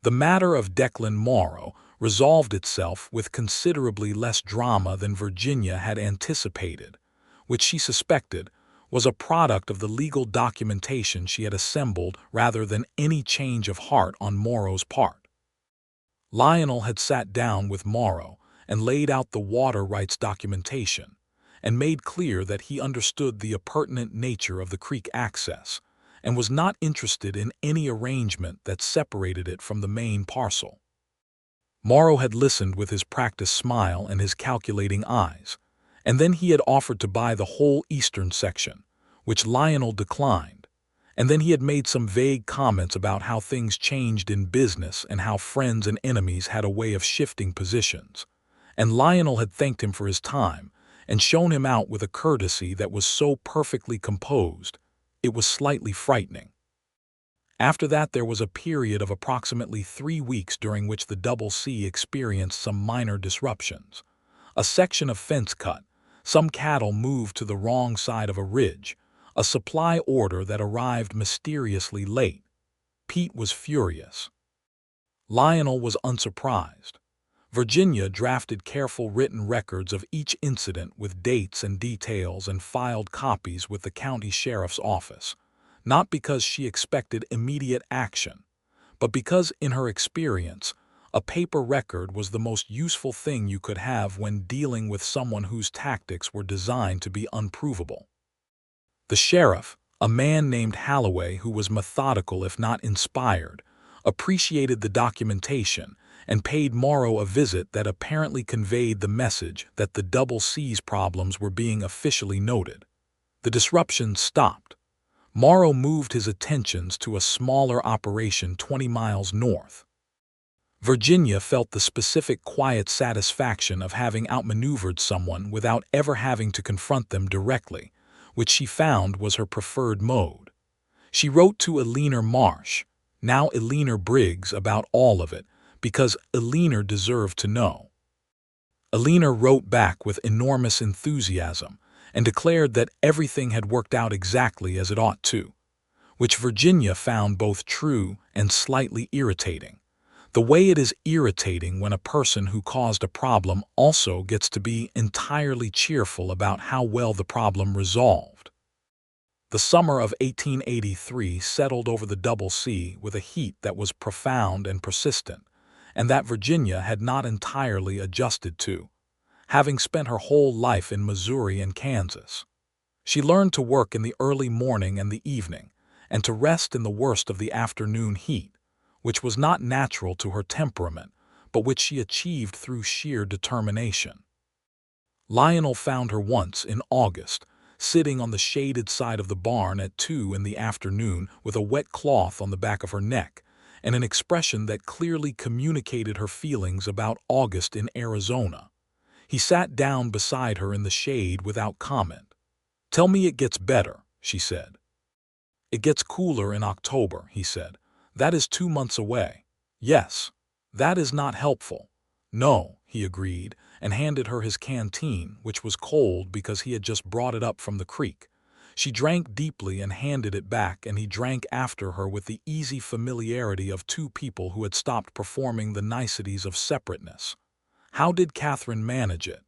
The matter of Declan Morrow resolved itself with considerably less drama than Virginia had anticipated, which she suspected was a product of the legal documentation she had assembled rather than any change of heart on Morrow's part. Lionel had sat down with Morrow and laid out the water rights documentation, and made clear that he understood the appurtenant nature of the creek access, and was not interested in any arrangement that separated it from the main parcel. Morrow had listened with his practiced smile and his calculating eyes, and then he had offered to buy the whole eastern section, which Lionel declined, and then he had made some vague comments about how things changed in business and how friends and enemies had a way of shifting positions, and Lionel had thanked him for his time and shown him out with a courtesy that was so perfectly composed, it was slightly frightening. After that, there was a period of approximately 3 weeks during which the Double C experienced some minor disruptions. A section of fence cut, some cattle moved to the wrong side of a ridge, a supply order that arrived mysteriously late. Pete was furious. Lionel was unsurprised. Virginia drafted careful written records of each incident with dates and details and filed copies with the county sheriff's office, not because she expected immediate action, but because, in her experience, a paper record was the most useful thing you could have when dealing with someone whose tactics were designed to be unprovable. The sheriff, a man named Holloway who was methodical if not inspired, appreciated the documentation and paid Morrow a visit that apparently conveyed the message that the Double C's problems were being officially noted. The disruptions stopped. Morrow moved his attentions to a smaller operation 20 miles north. Virginia felt the specific quiet satisfaction of having outmaneuvered someone without ever having to confront them directly, which she found was her preferred mode. She wrote to Eleanor Marsh, now Eleanor Briggs, about all of it, because Eleanor deserved to know. Eleanor wrote back with enormous enthusiasm and declared that everything had worked out exactly as it ought to, which Virginia found both true and slightly irritating. The way it is irritating when a person who caused a problem also gets to be entirely cheerful about how well the problem resolved. The summer of 1883 settled over the Double C with a heat that was profound and persistent, and that Virginia had not entirely adjusted to, having spent her whole life in Missouri and Kansas. She learned to work in the early morning and the evening, and to rest in the worst of the afternoon heat, which was not natural to her temperament, but which she achieved through sheer determination. Lionel found her once in August, sitting on the shaded side of the barn at 2 in the afternoon with a wet cloth on the back of her neck, and an expression that clearly communicated her feelings about August in Arizona. He sat down beside her in the shade without comment. "Tell me it gets better," she said. "It gets cooler in October," he said. "That is 2 months away." "Yes, that is not helpful." "No," he agreed, and handed her his canteen, which was cold because he had just brought it up from the creek. She drank deeply and handed it back, and he drank after her with the easy familiarity of two people who had stopped performing the niceties of separateness. "How did Catherine manage it?"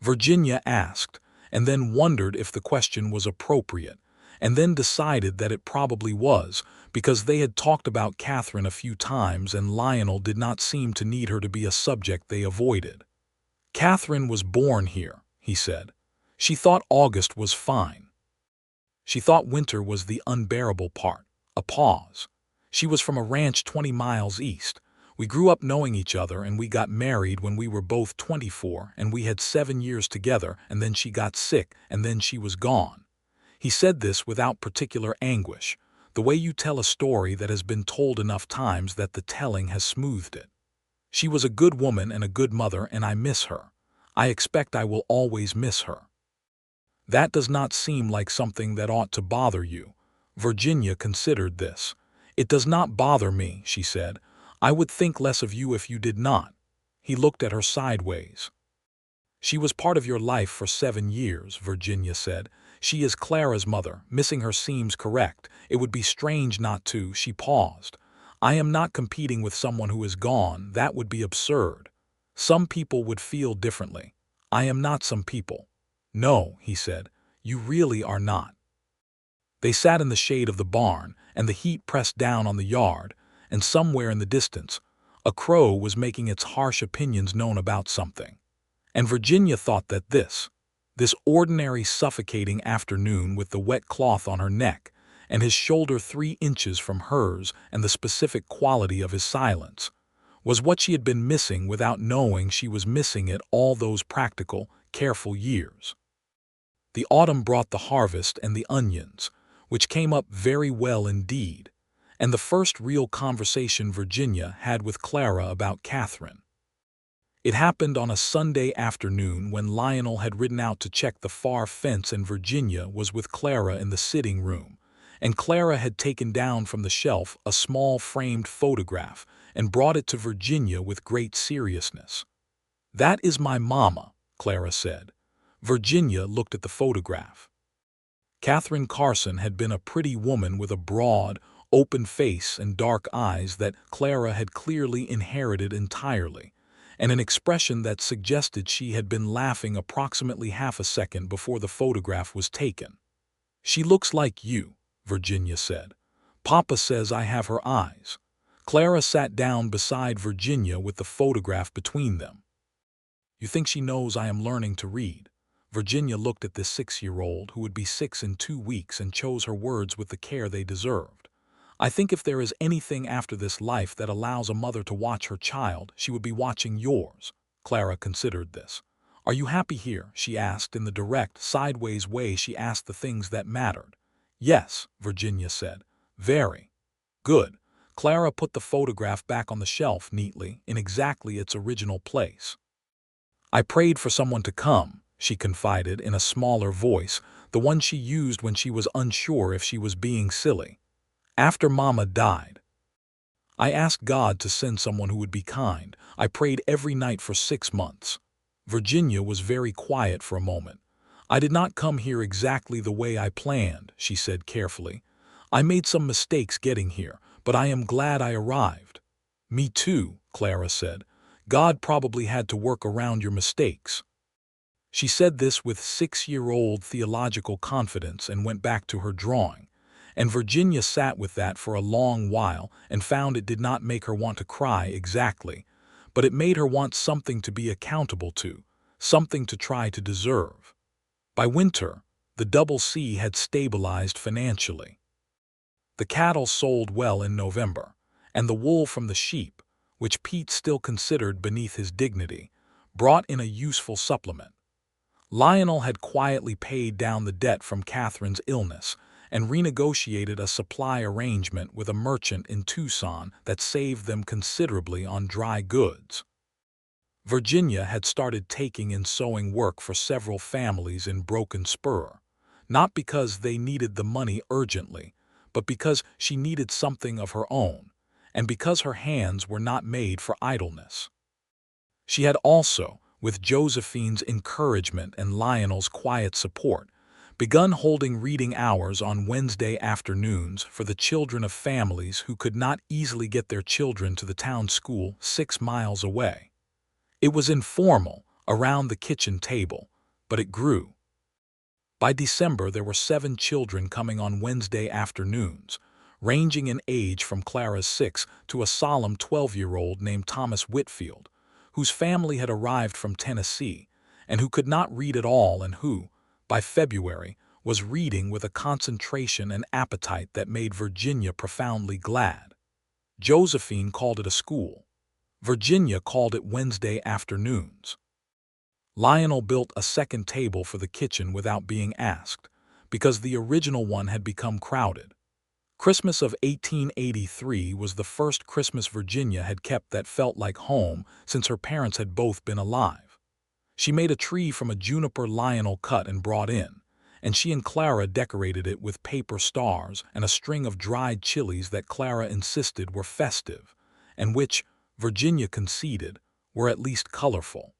Virginia asked, and then wondered if the question was appropriate, and then decided that it probably was, because they had talked about Catherine a few times and Lionel did not seem to need her to be a subject they avoided. "Catherine was born here," he said. "She thought August was fine. She thought winter was the unbearable part." A pause. "She was from a ranch 20 miles east. We grew up knowing each other and we got married when we were both 24 and we had 7 years together, and then she got sick and then she was gone." He said this without particular anguish, the way you tell a story that has been told enough times that the telling has smoothed it. "She was a good woman and a good mother, and I miss her. I expect I will always miss her." "That does not seem like something that ought to bother you." Virginia considered this. "It does not bother me," she said. "I would think less of you if you did not." He looked at her sideways. "She was part of your life for 7 years, Virginia said. "She is Clara's mother. Missing her seems correct. It would be strange not to." She paused. "I am not competing with someone who is gone. That would be absurd. Some people would feel differently. I am not some people." "No," he said, "you really are not." They sat in the shade of the barn, and the heat pressed down on the yard, and somewhere in the distance, a crow was making its harsh opinions known about something. And Virginia thought that this ordinary suffocating afternoon with the wet cloth on her neck, and his shoulder 3 inches from hers, and the specific quality of his silence, was what she had been missing without knowing she was missing it all those practical, careful years. The autumn brought the harvest and the onions, which came up very well indeed, and the first real conversation Virginia had with Clara about Catherine. It happened on a Sunday afternoon when Lionel had ridden out to check the far fence and Virginia was with Clara in the sitting room, and Clara had taken down from the shelf a small framed photograph and brought it to Virginia with great seriousness. "That is my mamma," Clara said. Virginia looked at the photograph. Catherine Carson had been a pretty woman with a broad, open face and dark eyes that Clara had clearly inherited entirely, and an expression that suggested she had been laughing approximately half a second before the photograph was taken. "She looks like you," Virginia said. "Papa says I have her eyes." Clara sat down beside Virginia with the photograph between them. "You think she knows I am learning to read?" Virginia looked at this 6-year-old who would be 6 in 2 weeks and chose her words with the care they deserved. "I think if there is anything after this life that allows a mother to watch her child, she would be watching yours." Clara considered this. "Are you happy here?" she asked in the direct, sideways way she asked the things that mattered. "Yes," Virginia said. "Very." "Good." Clara put the photograph back on the shelf neatly, in exactly its original place. "I prayed for someone to come," she confided in a smaller voice, the one she used when she was unsure if she was being silly. "After Mama died, I asked God to send someone who would be kind. I prayed every night for 6 months." Virginia was very quiet for a moment. "I did not come here exactly the way I planned," she said carefully. "I made some mistakes getting here, but I am glad I arrived." "Me too," Clara said. "God probably had to work around your mistakes." She said this with 6-year-old theological confidence and went back to her drawing, and Virginia sat with that for a long while and found it did not make her want to cry exactly, but it made her want something to be accountable to, something to try to deserve. By winter, the Double C had stabilized financially. The cattle sold well in November, and the wool from the sheep, which Pete still considered beneath his dignity, brought in a useful supplement. Lionel had quietly paid down the debt from Catherine's illness and renegotiated a supply arrangement with a merchant in Tucson that saved them considerably on dry goods. Virginia had started taking in sewing work for several families in Broken Spur, not because they needed the money urgently, but because she needed something of her own, and because her hands were not made for idleness. She had also, with Josephine's encouragement and Lionel's quiet support, begun holding reading hours on Wednesday afternoons for the children of families who could not easily get their children to the town school 6 miles away. It was informal, around the kitchen table, but it grew. By December there were 7 children coming on Wednesday afternoons, ranging in age from Clara's 6 to a solemn 12-year-old named Thomas Whitfield, whose family had arrived from Tennessee, and who could not read at all and who, by February, was reading with a concentration and appetite that made Virginia profoundly glad. Josephine called it a school. Virginia called it Wednesday afternoons. Lionel built a second table for the kitchen without being asked, because the original one had become crowded. Christmas of 1883 was the first Christmas Virginia had kept that felt like home since her parents had both been alive. She made a tree from a juniper Lionel cut and brought in, and she and Clara decorated it with paper stars and a string of dried chilies that Clara insisted were festive, and which, Virginia conceded, were at least colorful.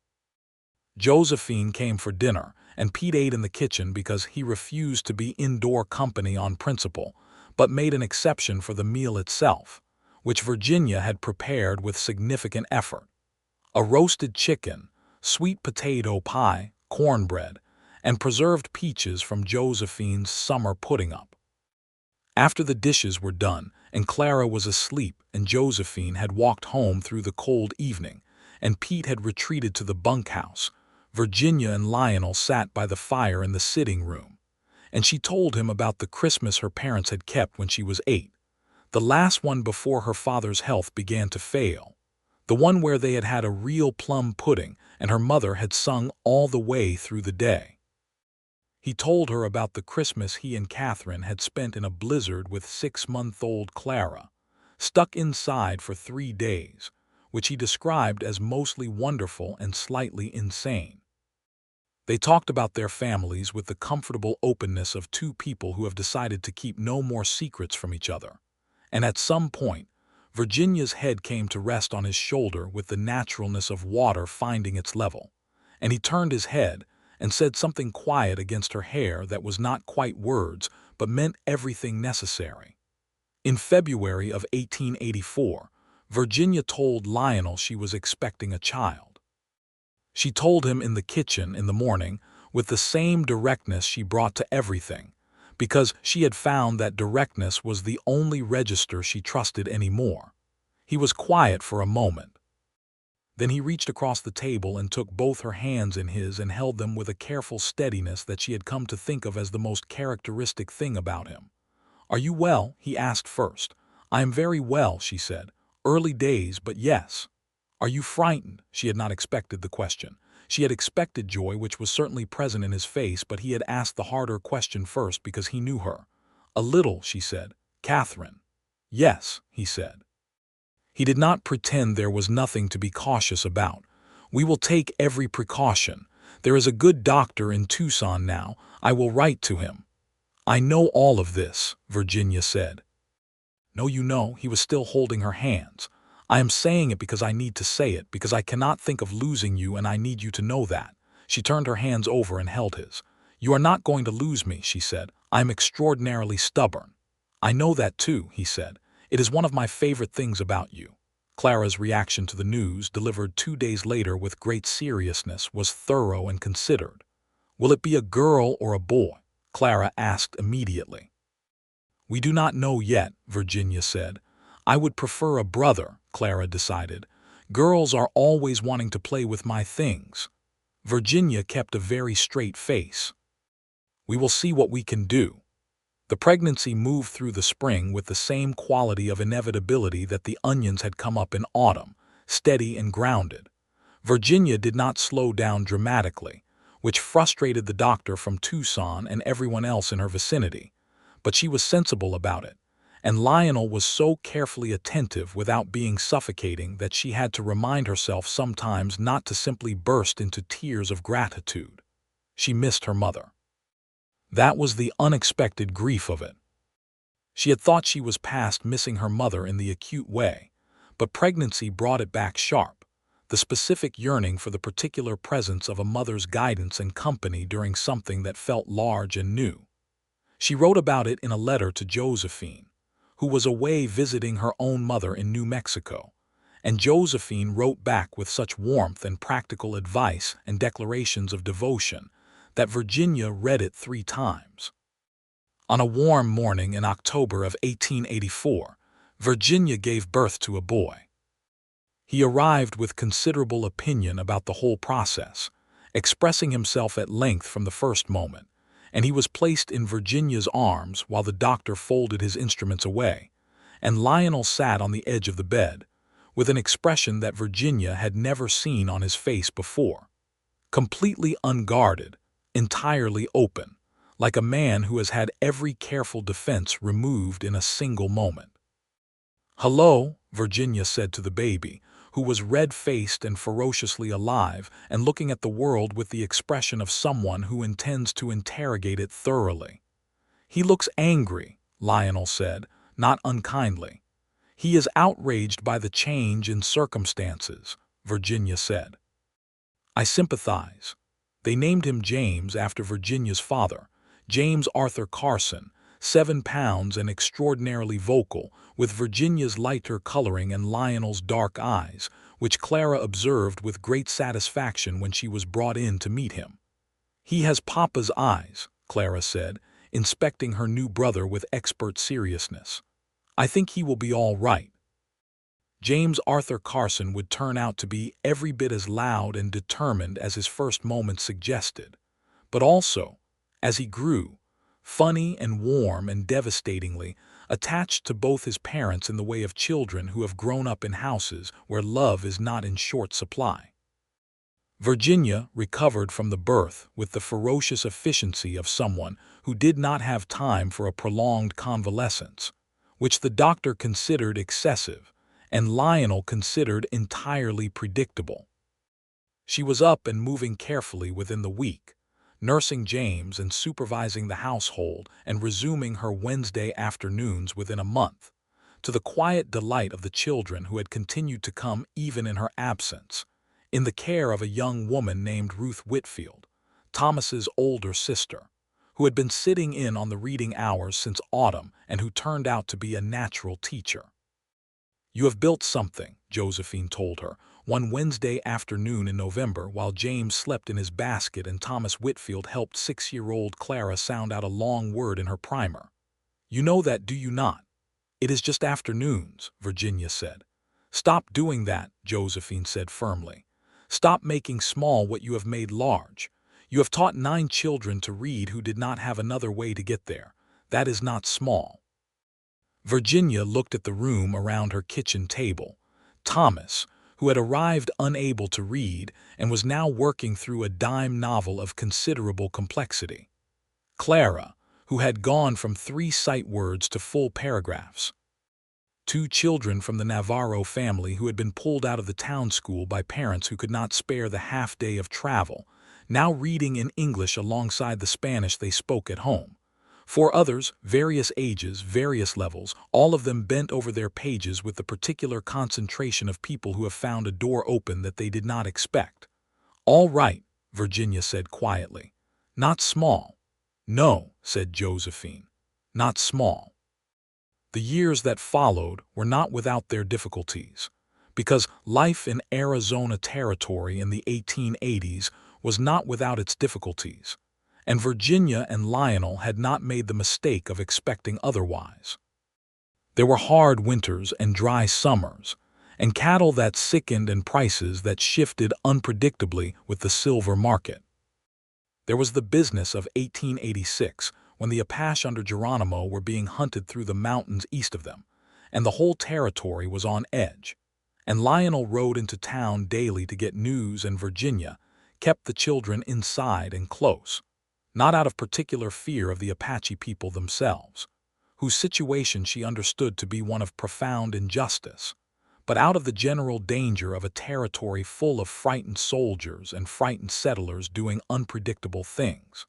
Josephine came for dinner, and Pete ate in the kitchen because he refused to be indoor company on principle, but made an exception for the meal itself, which Virginia had prepared with significant effort. A roasted chicken, sweet potato pie, cornbread, and preserved peaches from Josephine's summer pudding-up. After the dishes were done, and Clara was asleep and Josephine had walked home through the cold evening, and Pete had retreated to the bunkhouse, Virginia and Lionel sat by the fire in the sitting room, and she told him about the Christmas her parents had kept when she was 8, the last one before her father's health began to fail. the one where they had had a real plum pudding and her mother had sung all the way through the day. He told her about the Christmas he and Catherine had spent in a blizzard with 6-month-old Clara, stuck inside for 3 days, which he described as mostly wonderful and slightly insane. They talked about their families with the comfortable openness of two people who have decided to keep no more secrets from each other. And at some point, Virginia's head came to rest on his shoulder with the naturalness of water finding its level, and he turned his head and said something quiet against her hair that was not quite words but meant everything necessary. In February of 1884, Virginia told Lionel she was expecting a child. She told him in the kitchen in the morning with the same directness she brought to everything, because she had found that directness was the only register she trusted anymore. He was quiet for a moment. Then he reached across the table and took both her hands in his and held them with a careful steadiness that she had come to think of as the most characteristic thing about him. "Are you well?" he asked first. "I am very well," she said. "Early days, but yes." "Are you frightened?" She had not expected the question. She had expected joy, which was certainly present in his face, but he had asked the harder question first because he knew her. "A little," she said. "Catherine." "Yes," he said. He did not pretend there was nothing to be cautious about. "We will take every precaution. There is a good doctor in Tucson now. I will write to him." "I know all of this," Virginia said. "No, you know," he was still holding her hands. "I am saying it because I need to say it, because I cannot think of losing you and I need you to know that." She turned her hands over and held his. "You are not going to lose me," she said. "I am extraordinarily stubborn." "I know that too," he said. "It is one of my favorite things about you." Clara's reaction to the news, delivered 2 days later with great seriousness, was thorough and considered. "Will it be a girl or a boy?" Clara asked immediately. "We do not know yet," Virginia said. "I would prefer a brother," Clara decided. "Girls are always wanting to play with my things." Virginia kept a very straight face. "We will see what we can do." The pregnancy moved through the spring with the same quality of inevitability that the onions had come up in autumn, steady and grounded. Virginia did not slow down dramatically, which frustrated the doctor from Tucson and everyone else in her vicinity, but she was sensible about it, and Lionel was so carefully attentive without being suffocating that she had to remind herself sometimes not to simply burst into tears of gratitude. She missed her mother. That was the unexpected grief of it. She had thought she was past missing her mother in the acute way, but pregnancy brought it back sharp, the specific yearning for the particular presence of a mother's guidance and company during something that felt large and new. She wrote about it in a letter to Josephine, who was away visiting her own mother in New Mexico, and Josephine wrote back with such warmth and practical advice and declarations of devotion that Virginia read it 3 times. On a warm morning in October of 1884, Virginia gave birth to a boy. He arrived with considerable opinion about the whole process, expressing himself at length from the first moment, and he was placed in Virginia's arms while the doctor folded his instruments away, and Lionel sat on the edge of the bed, with an expression that Virginia had never seen on his face before. Completely unguarded, entirely open, like a man who has had every careful defense removed in a single moment. "Hello," Virginia said to the baby, who was red-faced and ferociously alive and looking at the world with the expression of someone who intends to interrogate it thoroughly. "He looks angry," Lionel said, not unkindly. "He is outraged by the change in circumstances," Virginia said. "I sympathize." They named him James after Virginia's father, James Arthur Carson, 7 pounds and extraordinarily vocal, with Virginia's lighter coloring and Lionel's dark eyes, which Clara observed with great satisfaction when she was brought in to meet him. "He has Papa's eyes," Clara said, inspecting her new brother with expert seriousness. "I think he will be all right." James Arthur Carson would turn out to be every bit as loud and determined as his first moments suggested, but also, as he grew, funny and warm and devastatingly attached to both his parents in the way of children who have grown up in houses where love is not in short supply. Virginia recovered from the birth with the ferocious efficiency of someone who did not have time for a prolonged convalescence, which the doctor considered excessive and Lionel considered entirely predictable. She was up and moving carefully within the week, nursing James and supervising the household and resuming her Wednesday afternoons within a month, to the quiet delight of the children who had continued to come even in her absence, in the care of a young woman named Ruth Whitfield, Thomas's older sister, who had been sitting in on the reading hours since autumn and who turned out to be a natural teacher. "You have built something," Josephine told her, one Wednesday afternoon in November while James slept in his basket and Thomas Whitfield helped 6-year-old Clara sound out a long word in her primer. "You know that, do you not?" "It is just afternoons," Virginia said. "Stop doing that," Josephine said firmly. "Stop making small what you have made large. You have taught 9 children to read who did not have another way to get there. That is not small." Virginia looked at the room around her kitchen table. Thomas, who had arrived unable to read and was now working through a dime novel of considerable complexity. Clara, who had gone from 3 sight words to full paragraphs. 2 children from the Navarro family who had been pulled out of the town school by parents who could not spare the half-day of travel, now reading in English alongside the Spanish they spoke at home. 4 others, various ages, various levels, all of them bent over their pages with the particular concentration of people who have found a door open that they did not expect. "All right," Virginia said quietly. "Not small." "No," said Josephine. "Not small." The years that followed were not without their difficulties, because life in Arizona Territory in the 1880s was not without its difficulties, and Virginia and Lionel had not made the mistake of expecting otherwise. There were hard winters and dry summers, and cattle that sickened and prices that shifted unpredictably with the silver market. There was the business of 1886, when the Apache under Geronimo were being hunted through the mountains east of them, and the whole territory was on edge, and Lionel rode into town daily to get news and Virginia kept the children inside and close, not out of particular fear of the Apache people themselves, whose situation she understood to be one of profound injustice, but out of the general danger of a territory full of frightened soldiers and frightened settlers doing unpredictable things.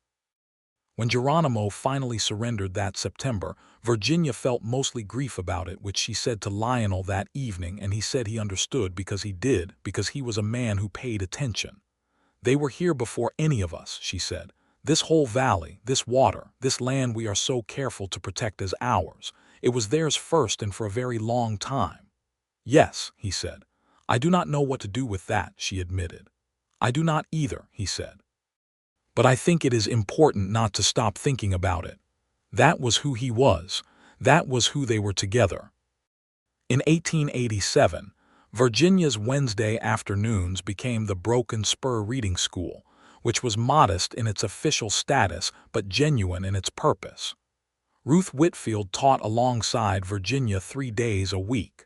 When Geronimo finally surrendered that September, Virginia felt mostly grief about it, which she said to Lionel that evening, and he said he understood because he did, because he was a man who paid attention. "They were here before any of us," she said. "This whole valley, this water, this land we are so careful to protect as ours, it was theirs first and for a very long time." "Yes," he said. "I do not know what to do with that," she admitted. "I do not either," he said. "But I think it is important not to stop thinking about it. That was who he was. That was who they were together." In 1887, Virginia's Wednesday afternoons became the Broken Spur Reading School, which was modest in its official status but genuine in its purpose. Ruth Whitfield taught alongside Virginia 3 days a week.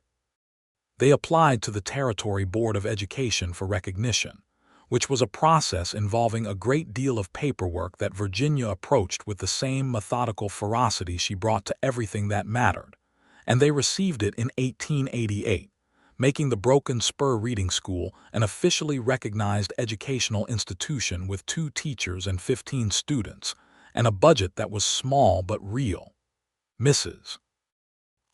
They applied to the Territory Board of Education for recognition, which was a process involving a great deal of paperwork that Virginia approached with the same methodical ferocity she brought to everything that mattered, and they received it in 1888, making the Broken Spur Reading School an officially recognized educational institution with 2 teachers and 15 students, and a budget that was small but real. Mrs.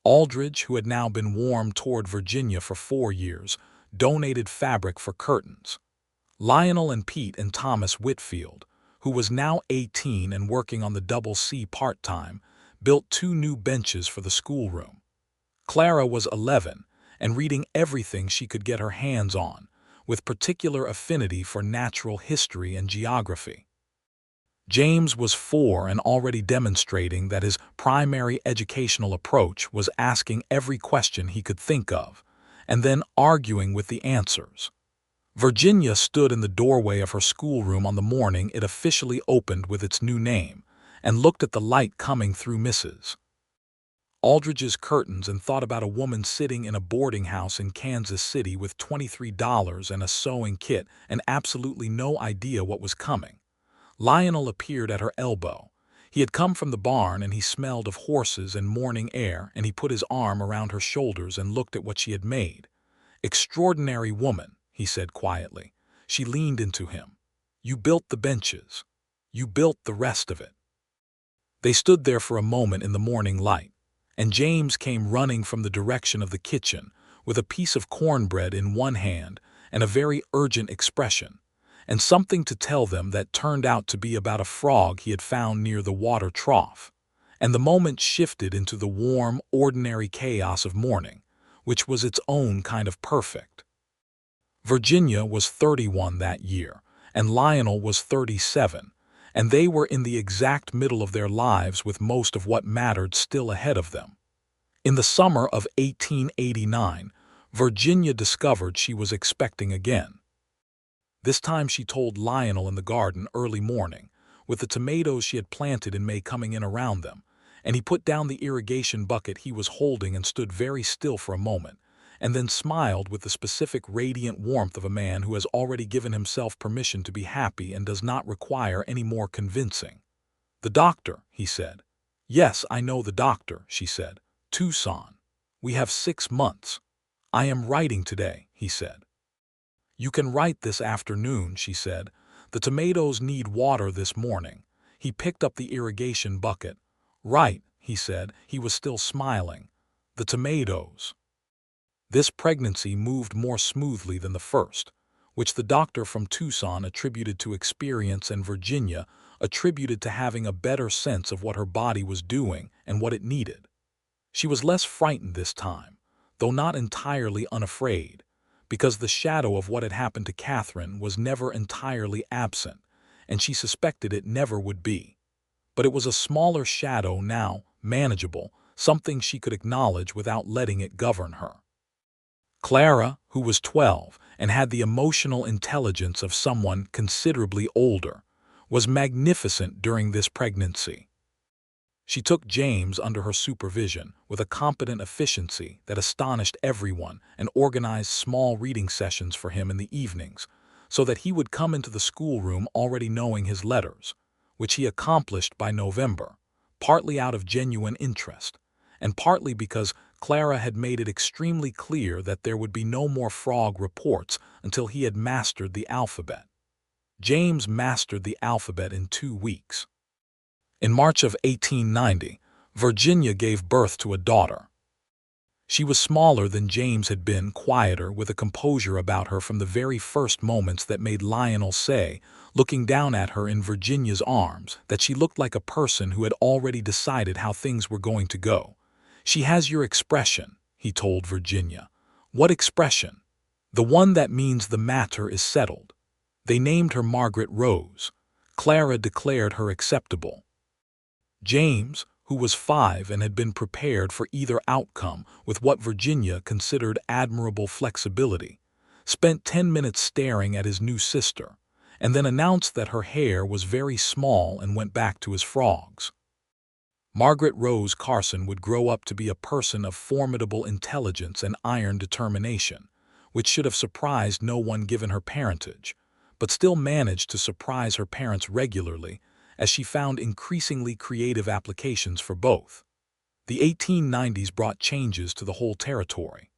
Aldridge, who had now been warm toward Virginia for 4 years, donated fabric for curtains. Lionel and Pete and Thomas Whitfield, who was now 18 and working on the Double C part-time, built 2 new benches for the schoolroom. Clara was 11 and reading everything she could get her hands on, with particular affinity for natural history and geography. James was 4 and already demonstrating that his primary educational approach was asking every question he could think of, and then arguing with the answers. Virginia stood in the doorway of her schoolroom on the morning it officially opened with its new name, and looked at the light coming through Mrs. Aldridge's curtains and thought about a woman sitting in a boarding house in Kansas City with $23 and a sewing kit and absolutely no idea what was coming. Lionel appeared at her elbow. He had come from the barn and he smelled of horses and morning air, and he put his arm around her shoulders and looked at what she had made. "Extraordinary woman," he said quietly. She leaned into him. "You built the benches. You built the rest of it." They stood there for a moment in the morning light, and James came running from the direction of the kitchen with a piece of cornbread in one hand and a very urgent expression, and something to tell them that turned out to be about a frog he had found near the water trough. And the moment shifted into the warm, ordinary chaos of morning, which was its own kind of perfect. Virginia was 31 that year, and Lionel was 37, and they were in the exact middle of their lives with most of what mattered still ahead of them. In the summer of 1889, Virginia discovered she was expecting again. This time she told Lionel in the garden early morning, with the tomatoes she had planted in May coming in around them, and he put down the irrigation bucket he was holding and stood very still for a moment, and then smiled with the specific radiant warmth of a man who has already given himself permission to be happy and does not require any more convincing. "The doctor," he said. "Yes, I know the doctor," she said. "Tucson. We have 6 months. I am writing today," he said. "You can write this afternoon," she said. "The tomatoes need water this morning." He picked up the irrigation bucket. "Right," he said. He was still smiling. "The tomatoes." This pregnancy moved more smoothly than the first, which the doctor from Tucson attributed to experience and Virginia attributed to having a better sense of what her body was doing and what it needed. She was less frightened this time, though not entirely unafraid, because the shadow of what had happened to Catherine was never entirely absent, and she suspected it never would be. But it was a smaller shadow now, manageable, something she could acknowledge without letting it govern her. Clara, who was 12 and had the emotional intelligence of someone considerably older, was magnificent during this pregnancy. She took James under her supervision with a competent efficiency that astonished everyone and organized small reading sessions for him in the evenings, so that he would come into the schoolroom already knowing his letters, which he accomplished by November, partly out of genuine interest, and partly because Clara had made it extremely clear that there would be no more frog reports until he had mastered the alphabet. James mastered the alphabet in 2 weeks. In March of 1890, Virginia gave birth to a daughter. She was smaller than James had been, quieter, with a composure about her from the very first moments that made Lionel say, looking down at her in Virginia's arms, that she looked like a person who had already decided how things were going to go. "She has your expression," he told Virginia. "What expression?" "The one that means the matter is settled." They named her Margaret Rose. Clara declared her acceptable. James, who was 5 and had been prepared for either outcome with what Virginia considered admirable flexibility, spent 10 minutes staring at his new sister, and then announced that her hair was very small and went back to his frogs. Margaret Rose Carson would grow up to be a person of formidable intelligence and iron determination, which should have surprised no one given her parentage, but still managed to surprise her parents regularly, as she found increasingly creative applications for both. The 1890s brought changes to the whole territory.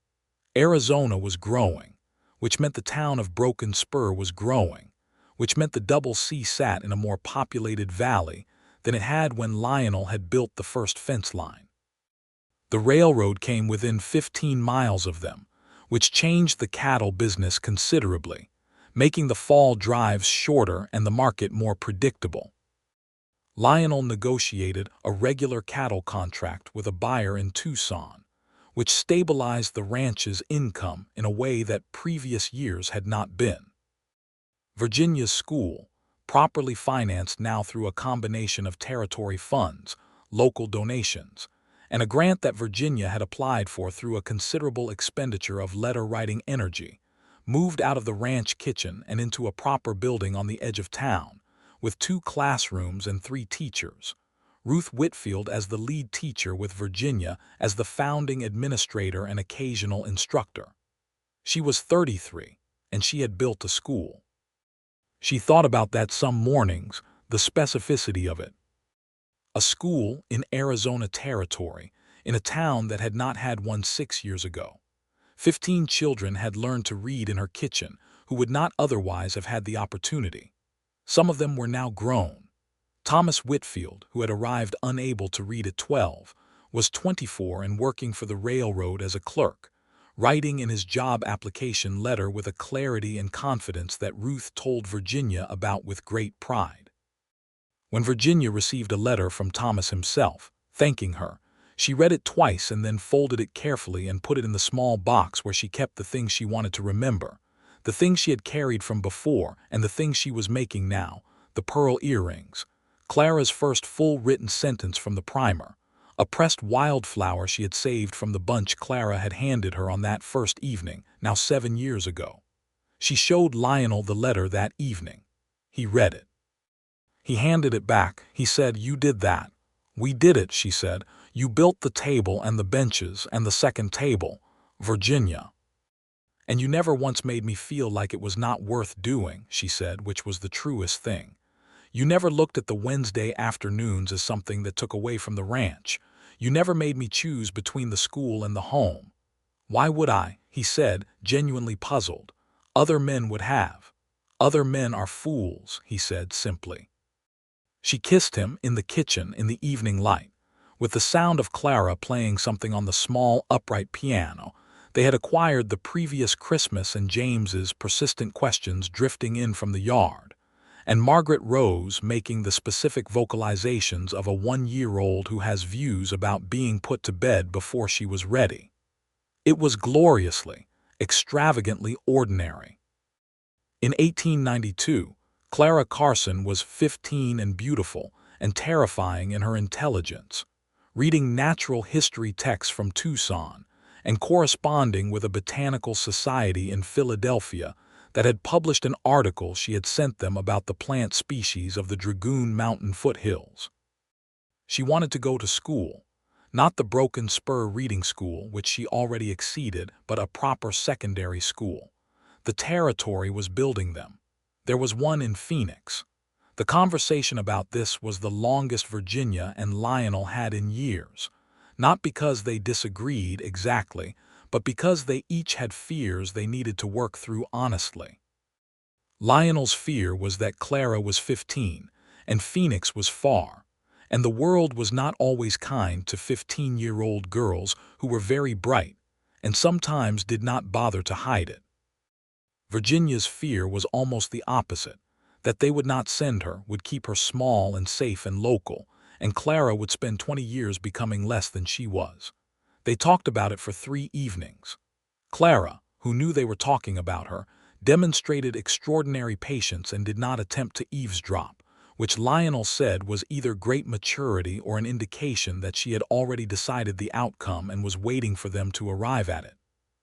Arizona was growing, which meant the town of Broken Spur was growing, which meant the Double C sat in a more populated valley than it had when Lionel had built the first fence line. The railroad came within 15 miles of them, which changed the cattle business considerably, making the fall drives shorter and the market more predictable. Lionel negotiated a regular cattle contract with a buyer in Tucson, which stabilized the ranch's income in a way that previous years had not been. Virginia's school, properly financed now through a combination of territory funds, local donations, and a grant that Virginia had applied for through a considerable expenditure of letter-writing energy, moved out of the ranch kitchen and into a proper building on the edge of town, with 2 classrooms and 3 teachers, Ruth Whitfield as the lead teacher with Virginia as the founding administrator and occasional instructor. She was 33, and she had built a school. She thought about that some mornings, the specificity of it. A school in Arizona Territory, in a town that had not had one 6 years ago. 15 children had learned to read in her kitchen who would not otherwise have had the opportunity. Some of them were now grown. Thomas Whitfield, who had arrived unable to read at 12, was 24 and working for the railroad as a clerk, writing in his job application letter with a clarity and confidence that Ruth told Virginia about with great pride. When Virginia received a letter from Thomas himself, thanking her, she read it twice and then folded it carefully and put it in the small box where she kept the things she wanted to remember, the things she had carried from before and the things she was making now, the pearl earrings, Clara's first full written sentence from the primer, a pressed wildflower she had saved from the bunch Clara had handed her on that first evening, now 7 years ago. She showed Lionel the letter that evening. He read it. He handed it back. He said, "You did that." "We did it," she said. "You built the table and the benches and the second table, Virginia. And you never once made me feel like it was not worth doing," she said, which was the truest thing. "You never looked at the Wednesday afternoons as something that took away from the ranch. You never made me choose between the school and the home." "Why would I?" he said, genuinely puzzled. "Other men would have." "Other men are fools," he said simply. She kissed him in the kitchen in the evening light, with the sound of Clara playing something on the small upright piano they had acquired the previous Christmas and James's persistent questions drifting in from the yard, and Margaret Rose making the specific vocalizations of a 1-year-old who has views about being put to bed before she was ready. It was gloriously, extravagantly ordinary. In 1892, Clara Carson was 15 and beautiful and terrifying in her intelligence, reading natural history texts from Tucson and corresponding with a botanical society in Philadelphia that had published an article she had sent them about the plant species of the Dragoon Mountain foothills. She wanted to go to school, not the Broken Spur reading school, which she already exceeded, but a proper secondary school. The Territory was building them. There was one in Phoenix. The conversation about this was the longest Virginia and Lionel had in years, not because they disagreed exactly, but because they each had fears they needed to work through honestly. Lionel's fear was that Clara was 15, and Phoenix was far, and the world was not always kind to 15-year-old girls who were very bright, and sometimes did not bother to hide it. Virginia's fear was almost the opposite, that they would not send her, would keep her small and safe and local, and Clara would spend 20 years becoming less than she was. They talked about it for 3 evenings. Clara, who knew they were talking about her, demonstrated extraordinary patience and did not attempt to eavesdrop, which Lionel said was either great maturity or an indication that she had already decided the outcome and was waiting for them to arrive at it.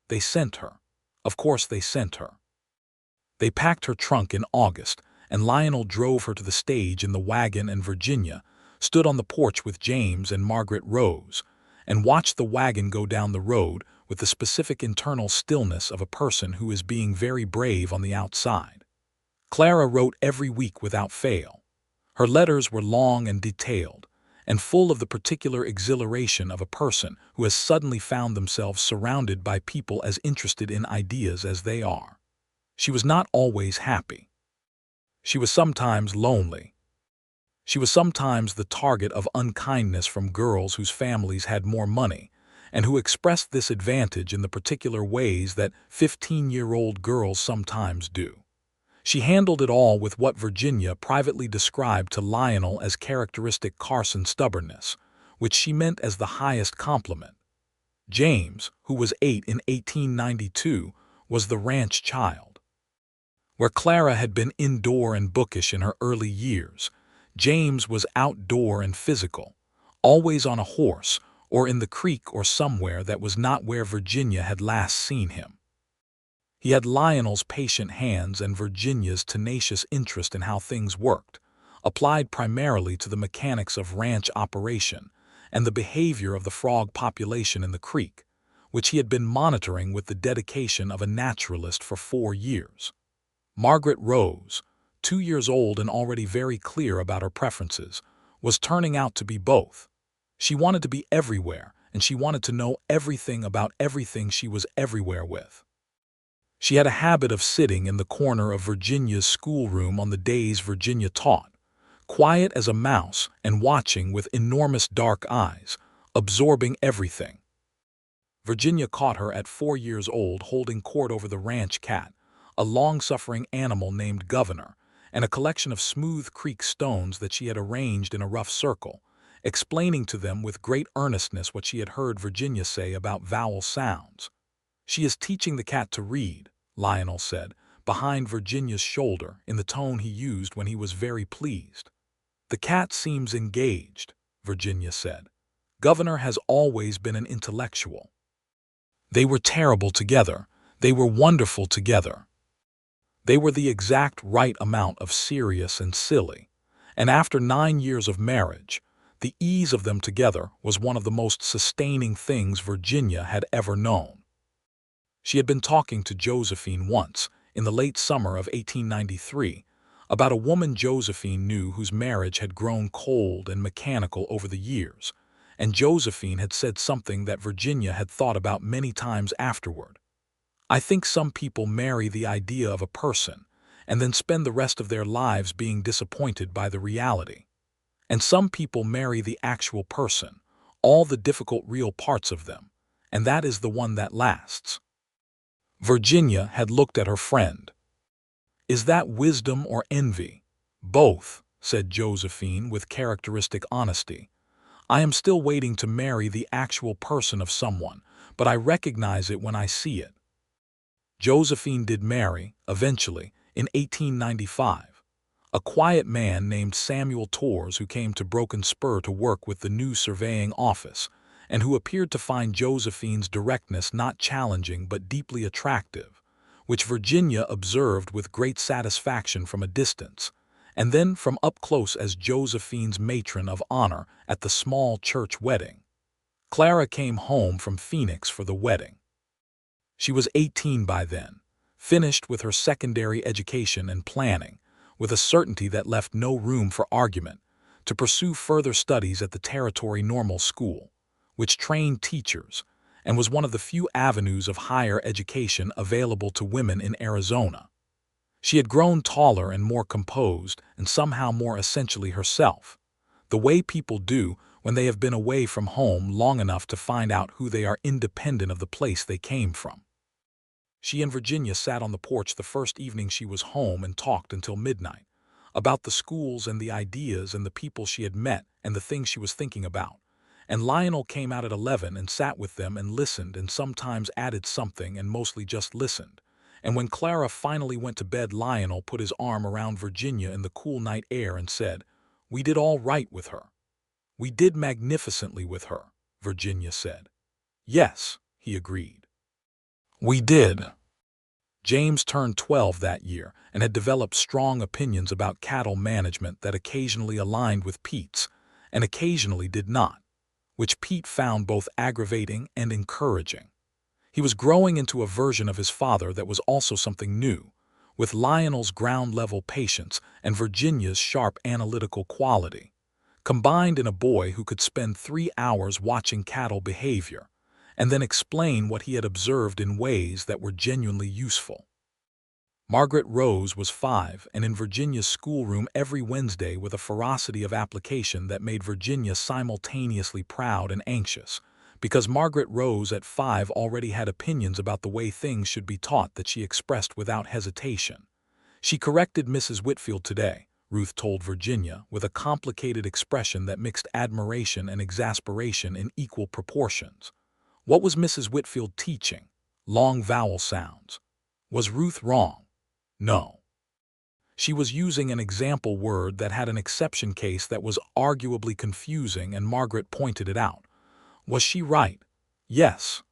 They sent her. Of course they sent her. They packed her trunk in August, and Lionel drove her to the stage in the wagon, and Virginia stood on the porch with James and Margaret Rose, and watched the wagon go down the road with the specific internal stillness of a person who is being very brave on the outside. Clara wrote every week without fail. Her letters were long and detailed, and full of the particular exhilaration of a person who has suddenly found themselves surrounded by people as interested in ideas as they are. She was not always happy. She was sometimes lonely. She was sometimes the target of unkindness from girls whose families had more money, and who expressed this advantage in the particular ways that 15-year-old girls sometimes do. She handled it all with what Virginia privately described to Lionel as characteristic Carson stubbornness, which she meant as the highest compliment. James, who was 8 in 1892, was the ranch child. Where Clara had been indoor and bookish in her early years, James was outdoor and physical, always on a horse or in the creek or somewhere that was not where Virginia had last seen him. He had Lionel's patient hands and Virginia's tenacious interest in how things worked, applied primarily to the mechanics of ranch operation and the behavior of the frog population in the creek, which he had been monitoring with the dedication of a naturalist for 4 years. Margaret Rose, 2 years old and already very clear about her preferences, was turning out to be both. She wanted to be everywhere, and she wanted to know everything about everything she was everywhere with. She had a habit of sitting in the corner of Virginia's schoolroom on the days Virginia taught, quiet as a mouse and watching with enormous dark eyes, absorbing everything. Virginia caught her at 4 years old holding court over the ranch cat, a long-suffering animal named Governor, and a collection of smooth creek stones that she had arranged in a rough circle, explaining to them with great earnestness what she had heard Virginia say about vowel sounds. "She is teaching the cat to read," Lionel said, behind Virginia's shoulder in the tone he used when he was very pleased. "The cat seems engaged," Virginia said. "Governor has always been an intellectual." They were terrible together. They were wonderful together. They were the exact right amount of serious and silly, and after 9 years of marriage, the ease of them together was one of the most sustaining things Virginia had ever known. She had been talking to Josephine once, in the late summer of 1893, about a woman Josephine knew whose marriage had grown cold and mechanical over the years, and Josephine had said something that Virginia had thought about many times afterward. "I think some people marry the idea of a person and then spend the rest of their lives being disappointed by the reality. And some people marry the actual person, all the difficult real parts of them, and that is the one that lasts." Virginia had looked at her friend. "Is that wisdom or envy?" "Both," said Josephine with characteristic honesty. "I am still waiting to marry the actual person of someone, but I recognize it when I see it." Josephine did marry, eventually, in 1895. A quiet man named Samuel Torres who came to Broken Spur to work with the new surveying office, and who appeared to find Josephine's directness not challenging but deeply attractive, which Virginia observed with great satisfaction from a distance, and then from up close as Josephine's matron of honor at the small church wedding. Clara came home from Phoenix for the wedding. She was 18 by then, finished with her secondary education and planning, with a certainty that left no room for argument, to pursue further studies at the Territory Normal School, which trained teachers and was one of the few avenues of higher education available to women in Arizona. She had grown taller and more composed and somehow more essentially herself, the way people do when they have been away from home long enough to find out who they are independent of the place they came from. She and Virginia sat on the porch the first evening she was home and talked until midnight, about the schools and the ideas and the people she had met and the things she was thinking about. And Lionel came out at 11 and sat with them and listened and sometimes added something and mostly just listened. And when Clara finally went to bed, Lionel put his arm around Virginia in the cool night air and said, "We did all right with her." "We did magnificently with her," Virginia said. "Yes," he agreed. "We did." James turned 12 that year and had developed strong opinions about cattle management that occasionally aligned with Pete's and occasionally did not, which Pete found both aggravating and encouraging. He was growing into a version of his father that was also something new, with Lionel's ground-level patience and Virginia's sharp analytical quality, combined in a boy who could spend 3 hours watching cattle behavior and then explain what he had observed in ways that were genuinely useful. Margaret Rose was 5 and in Virginia's schoolroom every Wednesday with a ferocity of application that made Virginia simultaneously proud and anxious, because Margaret Rose at 5 already had opinions about the way things should be taught that she expressed without hesitation. "She corrected Mrs. Whitfield today," Ruth told Virginia, with a complicated expression that mixed admiration and exasperation in equal proportions. What was Mrs. Whitfield teaching? Long vowel sounds. Was Ruth wrong? No. She was using an example word that had an exception case that was arguably confusing, and Margaret pointed it out. Was she right? Yes.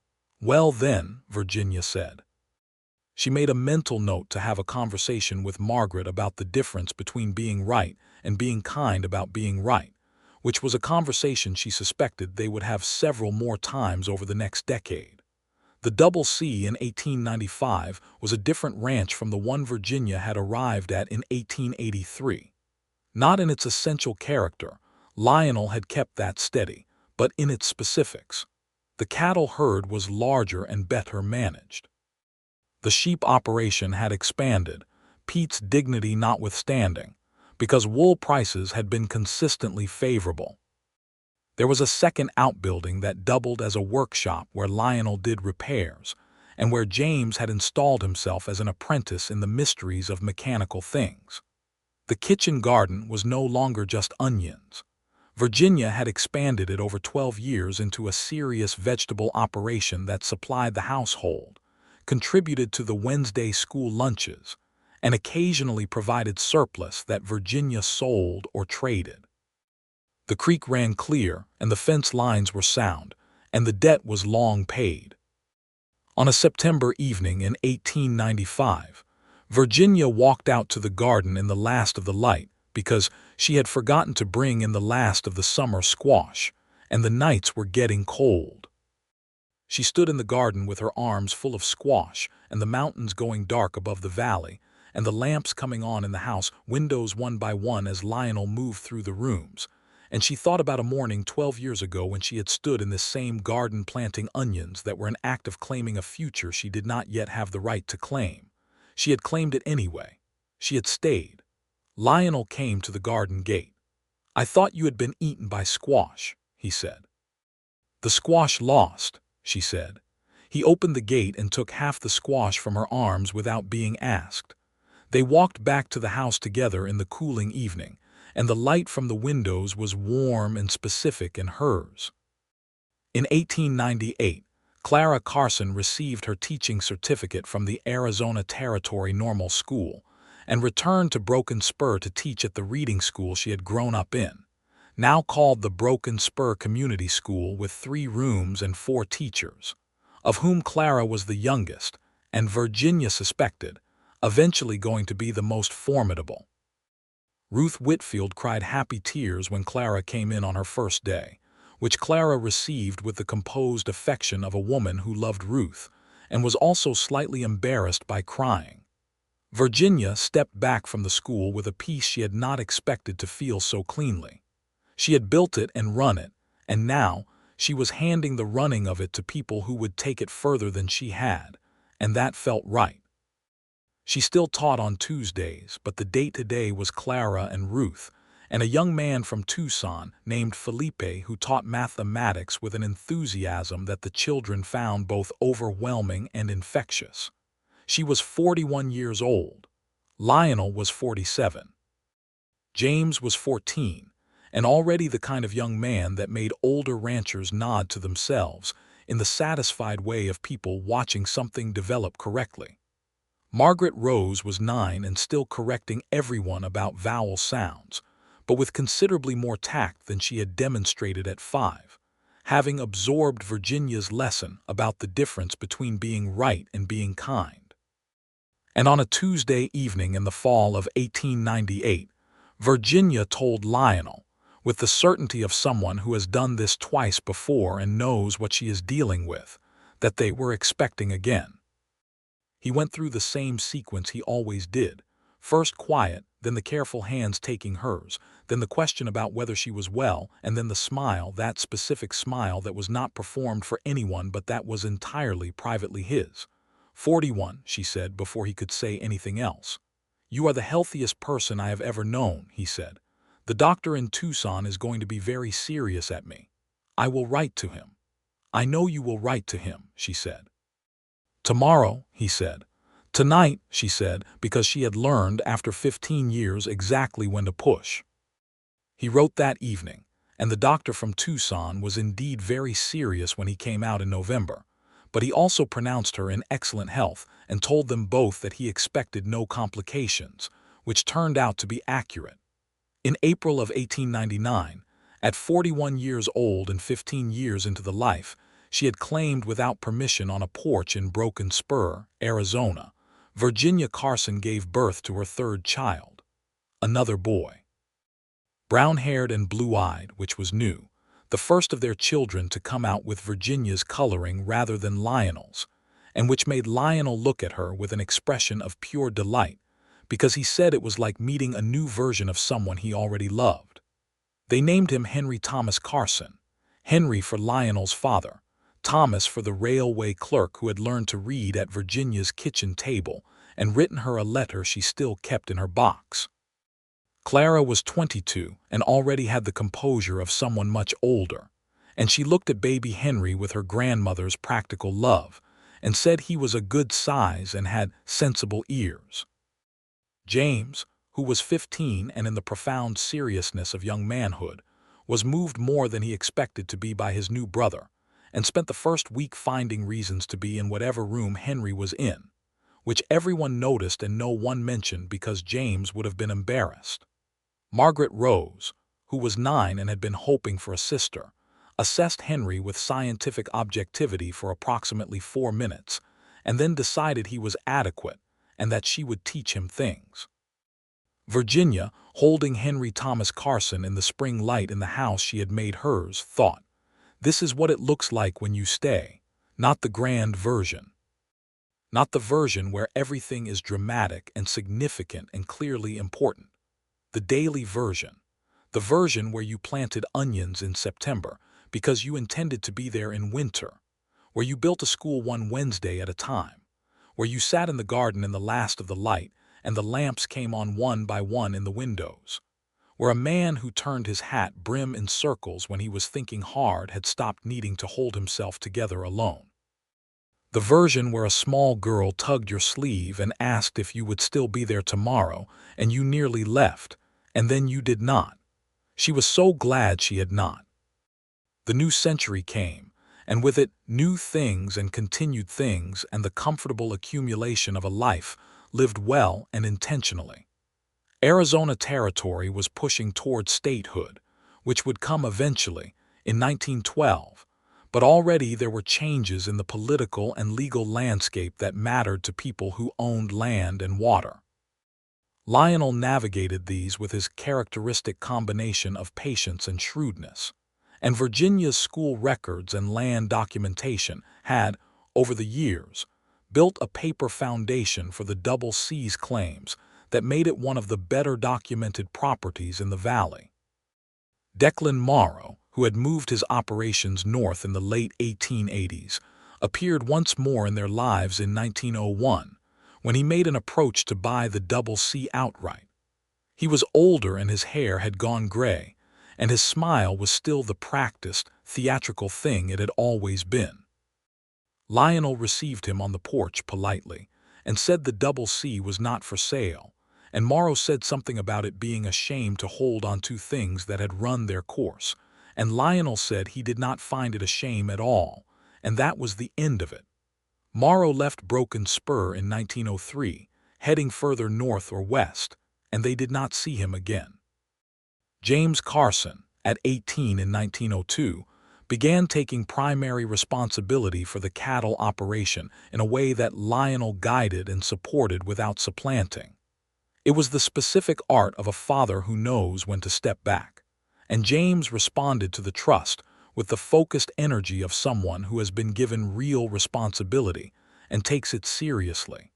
Well then, Virginia said. She made a mental note to have a conversation with Margaret about the difference between being right and being kind about being right, which was a conversation she suspected they would have several more times over the next decade. The Double C in 1895 was a different ranch from the one Virginia had arrived at in 1883. Not in its essential character, Lionel had kept that steady, but in its specifics. The cattle herd was larger and better managed. The sheep operation had expanded, Pete's dignity notwithstanding, because wool prices had been consistently favorable. There was a second outbuilding that doubled as a workshop where Lionel did repairs, and where James had installed himself as an apprentice in the mysteries of mechanical things. The kitchen garden was no longer just onions. Virginia had expanded it over 12 years into a serious vegetable operation that supplied the household, contributed to the Wednesday school lunches, and occasionally provided surplus that Virginia sold or traded. The creek ran clear, and the fence lines were sound, and the debt was long paid. On a September evening in 1895, Virginia walked out to the garden in the last of the light because she had forgotten to bring in the last of the summer squash, and the nights were getting cold. She stood in the garden with her arms full of squash and the mountains going dark above the valley, and the lamps coming on in the house windows one by one as Lionel moved through the rooms, and she thought about a morning 12 years ago when she had stood in this same garden planting onions that were an act of claiming a future she did not yet have the right to claim. She had claimed it anyway. She had stayed. Lionel came to the garden gate. "I thought you had been eaten by squash," he said. "The squash lost," she said. He opened the gate and took half the squash from her arms without being asked. They walked back to the house together in the cooling evening, and the light from the windows was warm and specific in hers. In 1898, Clara Carson received her teaching certificate from the Arizona Territory Normal School and returned to Broken Spur to teach at the reading school she had grown up in, now called the Broken Spur Community School, with 3 rooms and 4 teachers, of whom Clara was the youngest, and Virginia suspected, eventually going to be the most formidable. Ruth Whitfield cried happy tears when Clara came in on her first day, which Clara received with the composed affection of a woman who loved Ruth and was also slightly embarrassed by crying. Virginia stepped back from the school with a peace she had not expected to feel so cleanly. She had built it and run it, and now she was handing the running of it to people who would take it further than she had, and that felt right. She still taught on Tuesdays, but the date today was Clara and Ruth, and a young man from Tucson named Felipe who taught mathematics with an enthusiasm that the children found both overwhelming and infectious. She was 41 years old. Lionel was 47. James was 14, and already the kind of young man that made older ranchers nod to themselves in the satisfied way of people watching something develop correctly. Margaret Rose was 9 and still correcting everyone about vowel sounds, but with considerably more tact than she had demonstrated at 5, having absorbed Virginia's lesson about the difference between being right and being kind. And on a Tuesday evening in the fall of 1898, Virginia told Lionel, with the certainty of someone who has done this twice before and knows what she is dealing with, that they were expecting again. He went through the same sequence he always did, first quiet, then the careful hands taking hers, then the question about whether she was well, and then the smile, that specific smile that was not performed for anyone but that was entirely privately his. 41, she said before he could say anything else. "You are the healthiest person I have ever known," he said. "The doctor in Tucson is going to be very serious at me. I will write to him." "I know you will write to him," she said. "Tomorrow," he said. "Tonight," she said, because she had learned after 15 years exactly when to push. He wrote that evening, and the doctor from Tucson was indeed very serious when he came out in November, but he also pronounced her in excellent health and told them both that he expected no complications, which turned out to be accurate. In April of 1899, at 41 years old and 15 years into the life she had claimed without permission on a porch in Broken Spur, Arizona, Virginia Carson gave birth to her 3rd child, another boy. brown-haired and blue-eyed, which was new, the first of their children to come out with Virginia's coloring rather than Lionel's, and which made Lionel look at her with an expression of pure delight, because he said it was like meeting a new version of someone he already loved. They named him Henry Thomas Carson, Henry for Lionel's father, Thomas for the railway clerk who had learned to read at Virginia's kitchen table and written her a letter she still kept in her box. Clara was 22 and already had the composure of someone much older, and she looked at baby Henry with her grandmother's practical love and said he was a good size and had sensible ears. James, who was 15 and in the profound seriousness of young manhood, was moved more than he expected to be by his new brother, and spent the first week finding reasons to be in whatever room Henry was in, which everyone noticed and no one mentioned because James would have been embarrassed. Margaret Rose, who was 9 and had been hoping for a sister, assessed Henry with scientific objectivity for approximately 4 minutes, and then decided he was adequate and that she would teach him things. Virginia, holding Henry Thomas Carson in the spring light in the house she had made hers, thought, "This is what it looks like when you stay, not the grand version. Not the version where everything is dramatic and significant and clearly important. The daily version. The version where you planted onions in September because you intended to be there in winter, where you built a school one Wednesday at a time, where you sat in the garden in the last of the light and the lamps came on one by one in the windows, where a man who turned his hat brim in circles when he was thinking hard had stopped needing to hold himself together alone. The version where a small girl tugged your sleeve and asked if you would still be there tomorrow, and you nearly left, and then you did not. She was so glad she had not. The new century came, and with it new things and continued things and the comfortable accumulation of a life lived well and intentionally. Arizona Territory was pushing toward statehood, which would come eventually, in 1912, but already there were changes in the political and legal landscape that mattered to people who owned land and water. Lionel navigated these with his characteristic combination of patience and shrewdness, and Virginia's school records and land documentation had, over the years, built a paper foundation for the Double C's claims that made it one of the better documented properties in the valley. Declan Morrow, who had moved his operations north in the late 1880s, appeared once more in their lives in 1901, when he made an approach to buy the Double C outright. He was older and his hair had gone gray, and his smile was still the practiced, theatrical thing it had always been. Lionel received him on the porch politely, and said the Double C was not for sale, and Morrow said something about it being a shame to hold on to things that had run their course, and Lionel said he did not find it a shame at all, and that was the end of it. Morrow left Broken Spur in 1903, heading further north or west, and they did not see him again. James Carson, at 18 in 1902, began taking primary responsibility for the cattle operation in a way that Lionel guided and supported without supplanting. It was the specific art of a father who knows when to step back, and James responded to the trust with the focused energy of someone who has been given real responsibility and takes it seriously.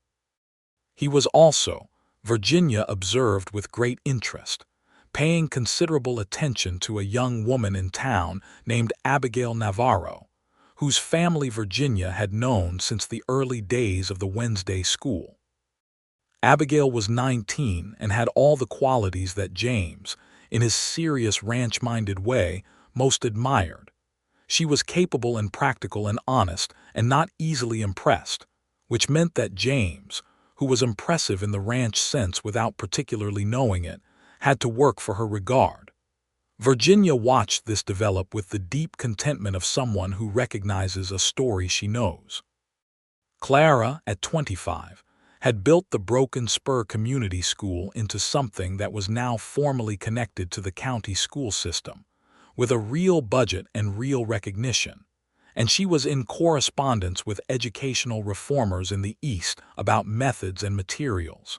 He was also, Virginia observed with great interest, paying considerable attention to a young woman in town named Abigail Navarro, whose family Virginia had known since the early days of the Wednesday school. Abigail was 19 and had all the qualities that James, in his serious ranch-minded way, most admired. She was capable and practical and honest and not easily impressed, which meant that James, who was impressive in the ranch sense without particularly knowing it, had to work for her regard. Virginia watched this develop with the deep contentment of someone who recognizes a story she knows. Clara, at 25, had built the Broken Spur Community School into something that was now formally connected to the county school system, with a real budget and real recognition, and she was in correspondence with educational reformers in the East about methods and materials.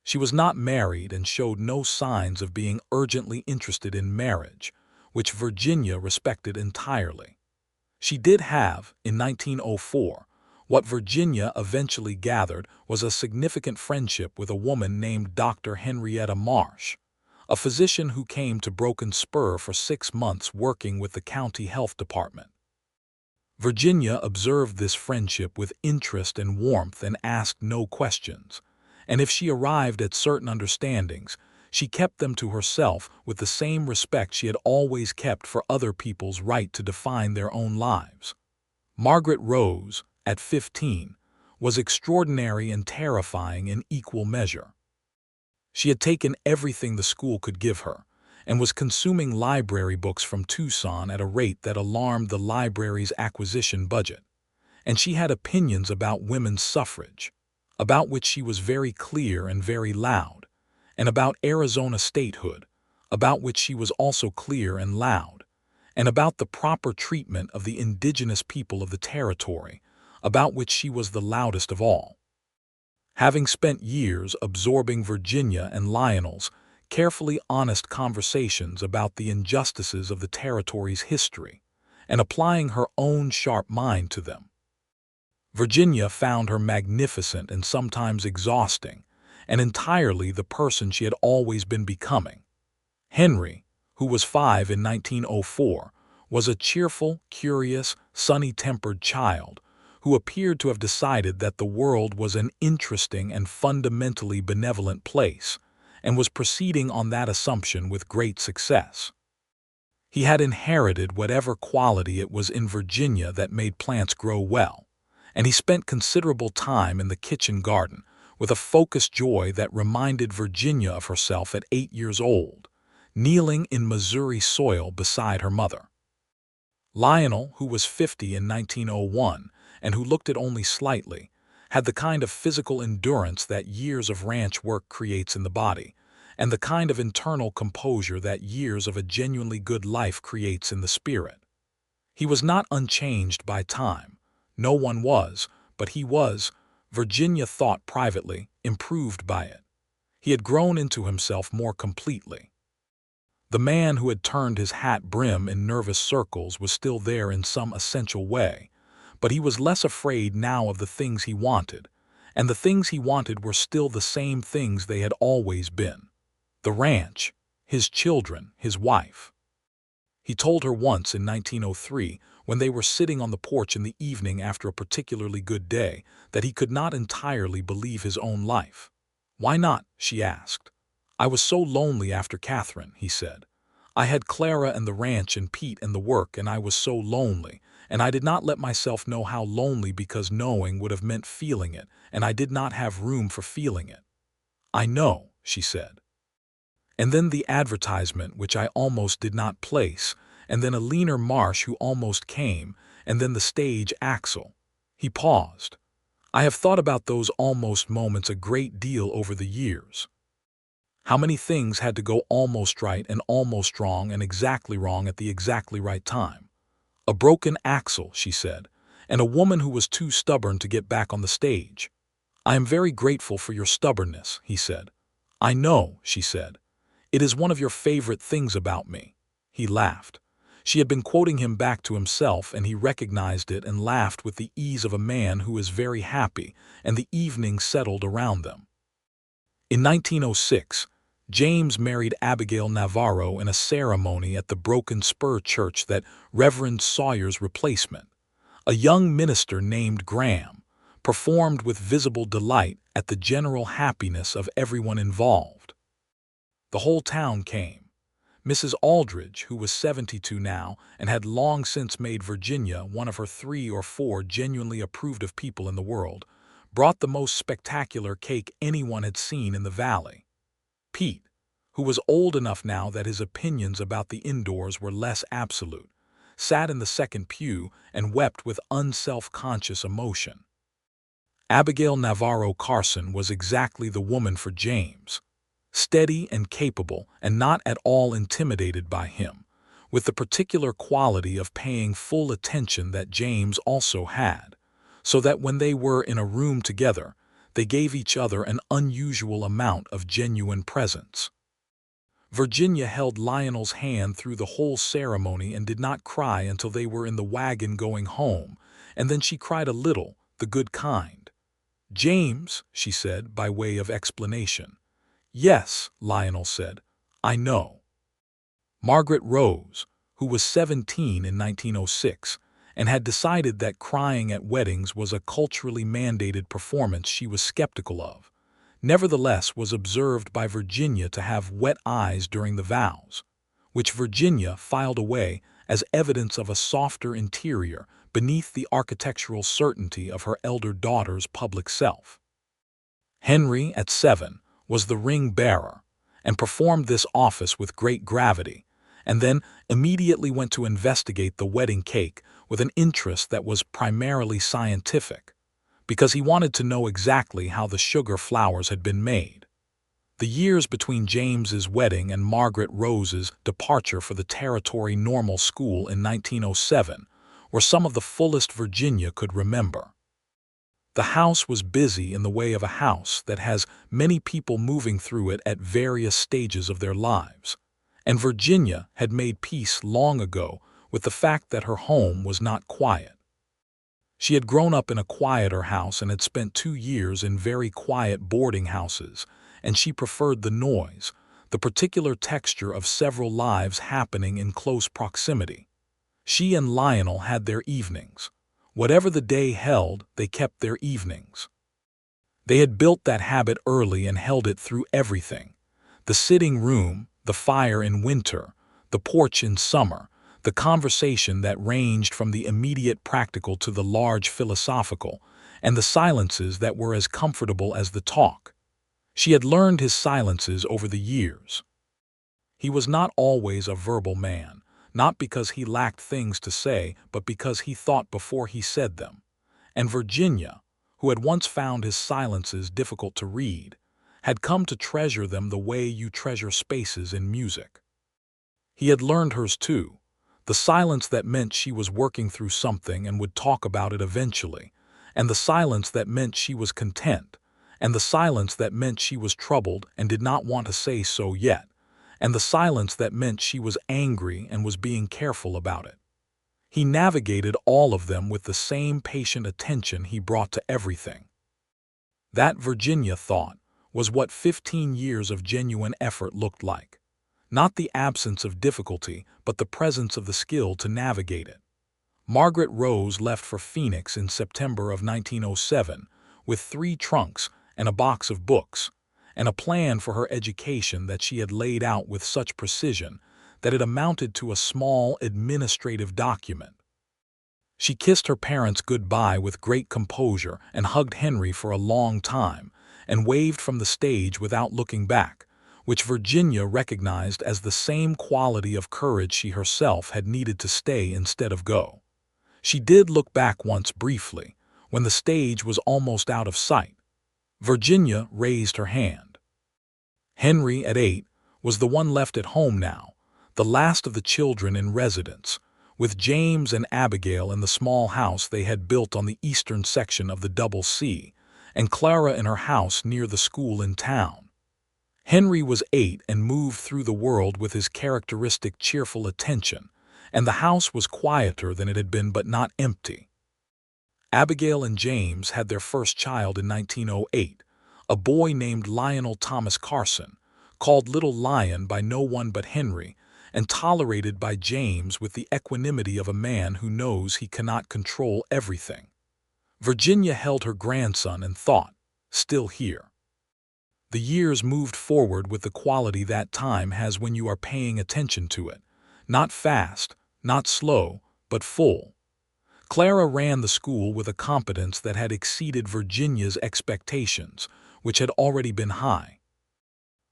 She was not married and showed no signs of being urgently interested in marriage, which Virginia respected entirely. She did have, in 1904, what Virginia eventually gathered was a significant friendship with a woman named Dr. Henrietta Marsh, a physician who came to Broken Spur for 6 months working with the county health department. Virginia observed this friendship with interest and warmth and asked no questions, and if she arrived at certain understandings, she kept them to herself with the same respect she had always kept for other people's right to define their own lives. Margaret Rose, at 15, was extraordinary and terrifying in equal measure. She had taken everything the school could give her, and was consuming library books from Tucson at a rate that alarmed the library's acquisition budget. And she had opinions about women's suffrage, about which she was very clear and very loud, and about Arizona statehood, about which she was also clear and loud, and about the proper treatment of the indigenous people of the territory, about which she was the loudest of all. Having spent years absorbing Virginia and Lionel's carefully honest conversations about the injustices of the territory's history, and applying her own sharp mind to them, Virginia found her magnificent and sometimes exhausting, and entirely the person she had always been becoming. Henry, who was 5 in 1904, was a cheerful, curious, sunny-tempered child who appeared to have decided that the world was an interesting and fundamentally benevolent place, and was proceeding on that assumption with great success. He had inherited whatever quality it was in Virginia that made plants grow well, and he spent considerable time in the kitchen garden with a focused joy that reminded Virginia of herself at 8 years old, kneeling in Missouri soil beside her mother. Lionel, who was 50 in 1901 and who looked it only slightly, had the kind of physical endurance that years of ranch work creates in the body, and the kind of internal composure that years of a genuinely good life creates in the spirit. He was not unchanged by time. No one was, but he was, Virginia thought privately, improved by it. He had grown into himself more completely. The man who had turned his hat brim in nervous circles was still there in some essential way, but he was less afraid now of the things he wanted, and the things he wanted were still the same things they had always been. The ranch, his children, his wife. He told her once in 1903, when they were sitting on the porch in the evening after a particularly good day, that he could not entirely believe his own life. "Why not?" she asked. "I was so lonely after Catherine," he said. "I had Clara and the ranch and Pete and the work, and I was so lonely, and I did not let myself know how lonely because knowing would have meant feeling it, and I did not have room for feeling it." "I know," she said. And then the advertisement, which I almost did not place, and then a leaner Marsh who almost came, and then the stage Axel. He paused. "I have thought about those almost moments a great deal over the years. How many things had to go almost right and almost wrong and exactly wrong at the exactly right time. A broken axle," she said, "and a woman who was too stubborn to get back on the stage." "I am very grateful for your stubbornness," he said. "I know," she said. "It is one of your favorite things about me." He laughed. She had been quoting him back to himself, and he recognized it and laughed with the ease of a man who is very happy, and the evening settled around them. In 1906, James married Abigail Navarro in a ceremony at the Broken Spur Church that Reverend Sawyer's replacement, a young minister named Graham, performed with visible delight at the general happiness of everyone involved. The whole town came. Mrs. Aldridge, who was 72 now and had long since made Virginia one of her 3 or 4 genuinely approved of people in the world, brought the most spectacular cake anyone had seen in the valley. Pete, who was old enough now that his opinions about the indoors were less absolute, sat in the second pew and wept with unself-conscious emotion. Abigail Navarro Carson was exactly the woman for James. Steady and capable and not at all intimidated by him, with the particular quality of paying full attention that James also had, so that when they were in a room together, they gave each other an unusual amount of genuine presence. Virginia held Lionel's hand through the whole ceremony and did not cry until they were in the wagon going home, and then she cried a little, the good kind. "James," she said, by way of explanation. "Yes," Lionel said, "I know." Margaret Rose, who was 17 in 1906, and had decided that crying at weddings was a culturally mandated performance she was skeptical of, nevertheless was observed by Virginia to have wet eyes during the vows, which Virginia filed away as evidence of a softer interior beneath the architectural certainty of her elder daughter's public self. Henry, at 7, was the ring bearer, and performed this office with great gravity, and then immediately went to investigate the wedding cake with an interest that was primarily scientific, because he wanted to know exactly how the sugar flowers had been made. The years between James's wedding and Margaret Rose's departure for the Territory Normal School in 1907 were some of the fullest Virginia could remember. The house was busy in the way of a house that has many people moving through it at various stages of their lives, and Virginia had made peace long ago with the fact that her home was not quiet. She had grown up in a quieter house and had spent 2 years in very quiet boarding houses, and she preferred the noise, the particular texture of several lives happening in close proximity. She and Lionel had their evenings. Whatever the day held, they kept their evenings. They had built that habit early and held it through everything: the sitting room, the fire in winter, the porch in summer, the conversation that ranged from the immediate practical to the large philosophical, and the silences that were as comfortable as the talk. She had learned his silences over the years. He was not always a verbal man, not because he lacked things to say, but because he thought before he said them. And Virginia, who had once found his silences difficult to read, had come to treasure them the way you treasure spaces in music. He had learned hers too, the silence that meant she was working through something and would talk about it eventually, and the silence that meant she was content, and the silence that meant she was troubled and did not want to say so yet, and the silence that meant she was angry and was being careful about it. He navigated all of them with the same patient attention he brought to everything. That, Virginia thought, was what 15 years of genuine effort looked like. Not the absence of difficulty, but the presence of the skill to navigate it. Margaret Rose left for Phoenix in September of 1907 with 3 trunks and a box of books, and a plan for her education that she had laid out with such precision that it amounted to a small administrative document. She kissed her parents goodbye with great composure and hugged Henry for a long time, and waved from the stage without looking back, which Virginia recognized as the same quality of courage she herself had needed to stay instead of go. She did look back once briefly, when the stage was almost out of sight. Virginia raised her hand. Henry, at 8, was the one left at home now, the last of the children in residence, with James and Abigail in the small house they had built on the eastern section of the Double C, and Clara in her house near the school in town. Henry was 8 and moved through the world with his characteristic cheerful attention, and the house was quieter than it had been but not empty. Abigail and James had their first child in 1908, a boy named Lionel Thomas Carson, called Little Lion by no one but Henry, and tolerated by James with the equanimity of a man who knows he cannot control everything. Virginia held her grandson and thought, still here. The years moved forward with the quality that time has when you are paying attention to it, not fast, not slow, but full. Clara ran the school with a competence that had exceeded Virginia's expectations, which had already been high.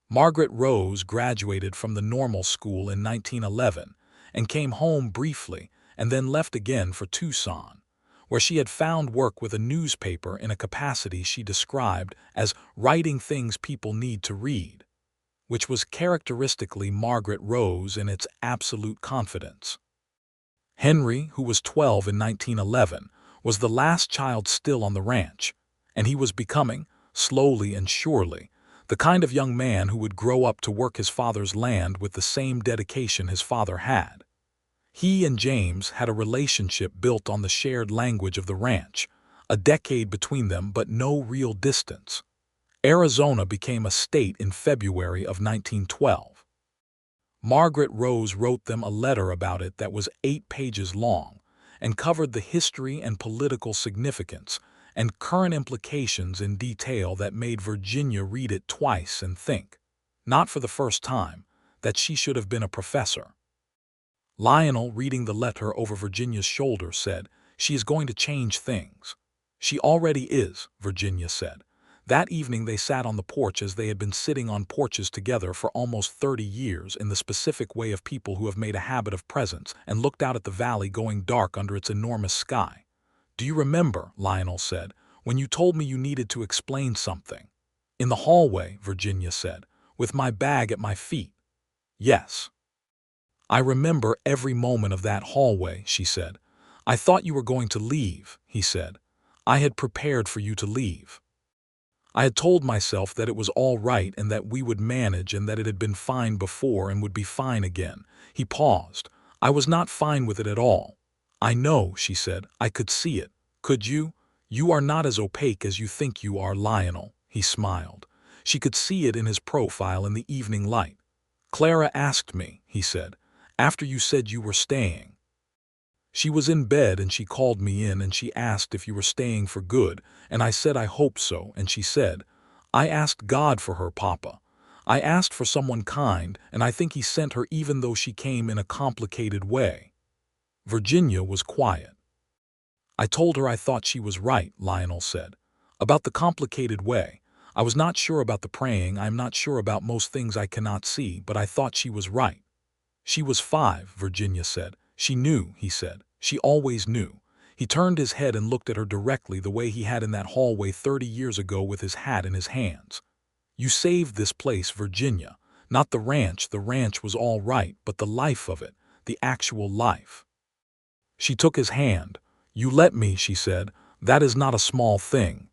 Margaret Rose graduated from the normal school in 1911 and came home briefly and then left again for Tucson, where she had found work with a newspaper in a capacity she described as writing things people need to read, which was characteristically Margaret Rose in its absolute confidence. Henry, who was 12 in 1911, was the last child still on the ranch, and he was becoming, slowly and surely, the kind of young man who would grow up to work his father's land with the same dedication his father had. He and James had a relationship built on the shared language of the ranch, a decade between them but no real distance. Arizona became a state in February of 1912. Margaret Rose wrote them a letter about it that was 8 pages long and covered the history and political significance and current implications in detail that made Virginia read it twice and think, not for the first time, that she should have been a professor. Lionel, reading the letter over Virginia's shoulder, said, "She is going to change things." "She already is," Virginia said. That evening they sat on the porch as they had been sitting on porches together for almost 30 years in the specific way of people who have made a habit of presence, and looked out at the valley going dark under its enormous sky. "Do you remember," Lionel said, "when you told me you needed to explain something?" "In the hallway," Virginia said, "with my bag at my feet." "Yes. I remember every moment of that hallway," she said. "I thought you were going to leave," he said. "I had prepared for you to leave. I had told myself that it was all right and that we would manage and that it had been fine before and would be fine again." He paused. "I was not fine with it at all." "I know," she said. "I could see it." "Could you?" "You are not as opaque as you think you are, Lionel," he smiled. She could see it in his profile in the evening light. "Clara asked me," he said, "after you said you were staying. She was in bed and she called me in and she asked if you were staying for good, and I said I hope so, and she said, 'I asked God for her, Papa. I asked for someone kind, and I think he sent her even though she came in a complicated way.'" Virginia was quiet. "I told her I thought she was right," Lionel said. "About the complicated way. I was not sure about the praying, I am not sure about most things I cannot see, but I thought she was right." "She was 5, Virginia said. "She knew," he said. "She always knew." He turned his head and looked at her directly the way he had in that hallway 30 years ago with his hat in his hands. "You saved this place, Virginia. Not the ranch was all right, but the life of it, the actual life." She took his hand. "You let me," she said. "That is not a small thing."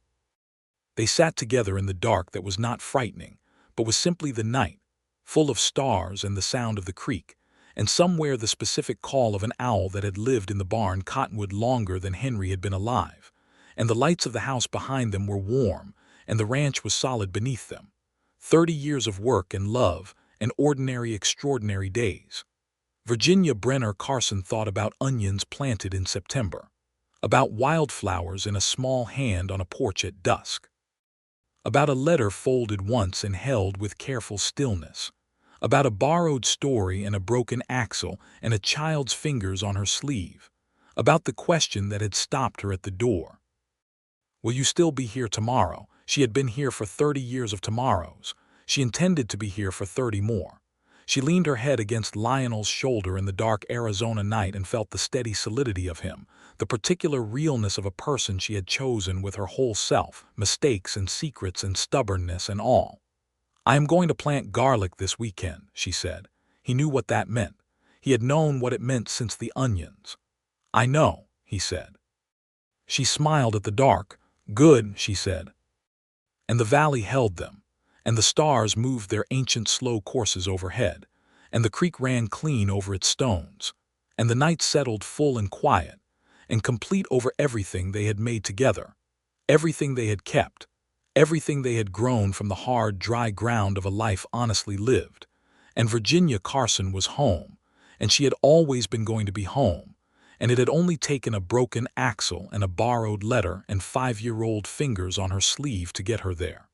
They sat together in the dark that was not frightening, but was simply the night, full of stars and the sound of the creek, and somewhere the specific call of an owl that had lived in the barn Cottonwood longer than Henry had been alive, and the lights of the house behind them were warm, and the ranch was solid beneath them. 30 years of work and love, and ordinary extraordinary days. Virginia Brenner Carson thought about onions planted in September, about wildflowers in a small hand on a porch at dusk, about a letter folded once and held with careful stillness, about a borrowed story and a broken axle and a child's fingers on her sleeve, about the question that had stopped her at the door. "Will you still be here tomorrow?" She had been here for 30 years of tomorrows. She intended to be here for 30 more. She leaned her head against Lionel's shoulder in the dark Arizona night and felt the steady solidity of him, the particular realness of a person she had chosen with her whole self, mistakes and secrets and stubbornness and all. "I am going to plant garlic this weekend," she said. He knew what that meant. He had known what it meant since the onions. "I know," he said. She smiled at the dark. "Good," she said. And the valley held them, and the stars moved their ancient slow courses overhead, and the creek ran clean over its stones, and the night settled full and quiet, and complete over everything they had made together, everything they had kept, everything they had grown from the hard, dry ground of a life honestly lived. And Virginia Carson was home, and she had always been going to be home, and it had only taken a broken axle and a borrowed letter and 5-year-old fingers on her sleeve to get her there.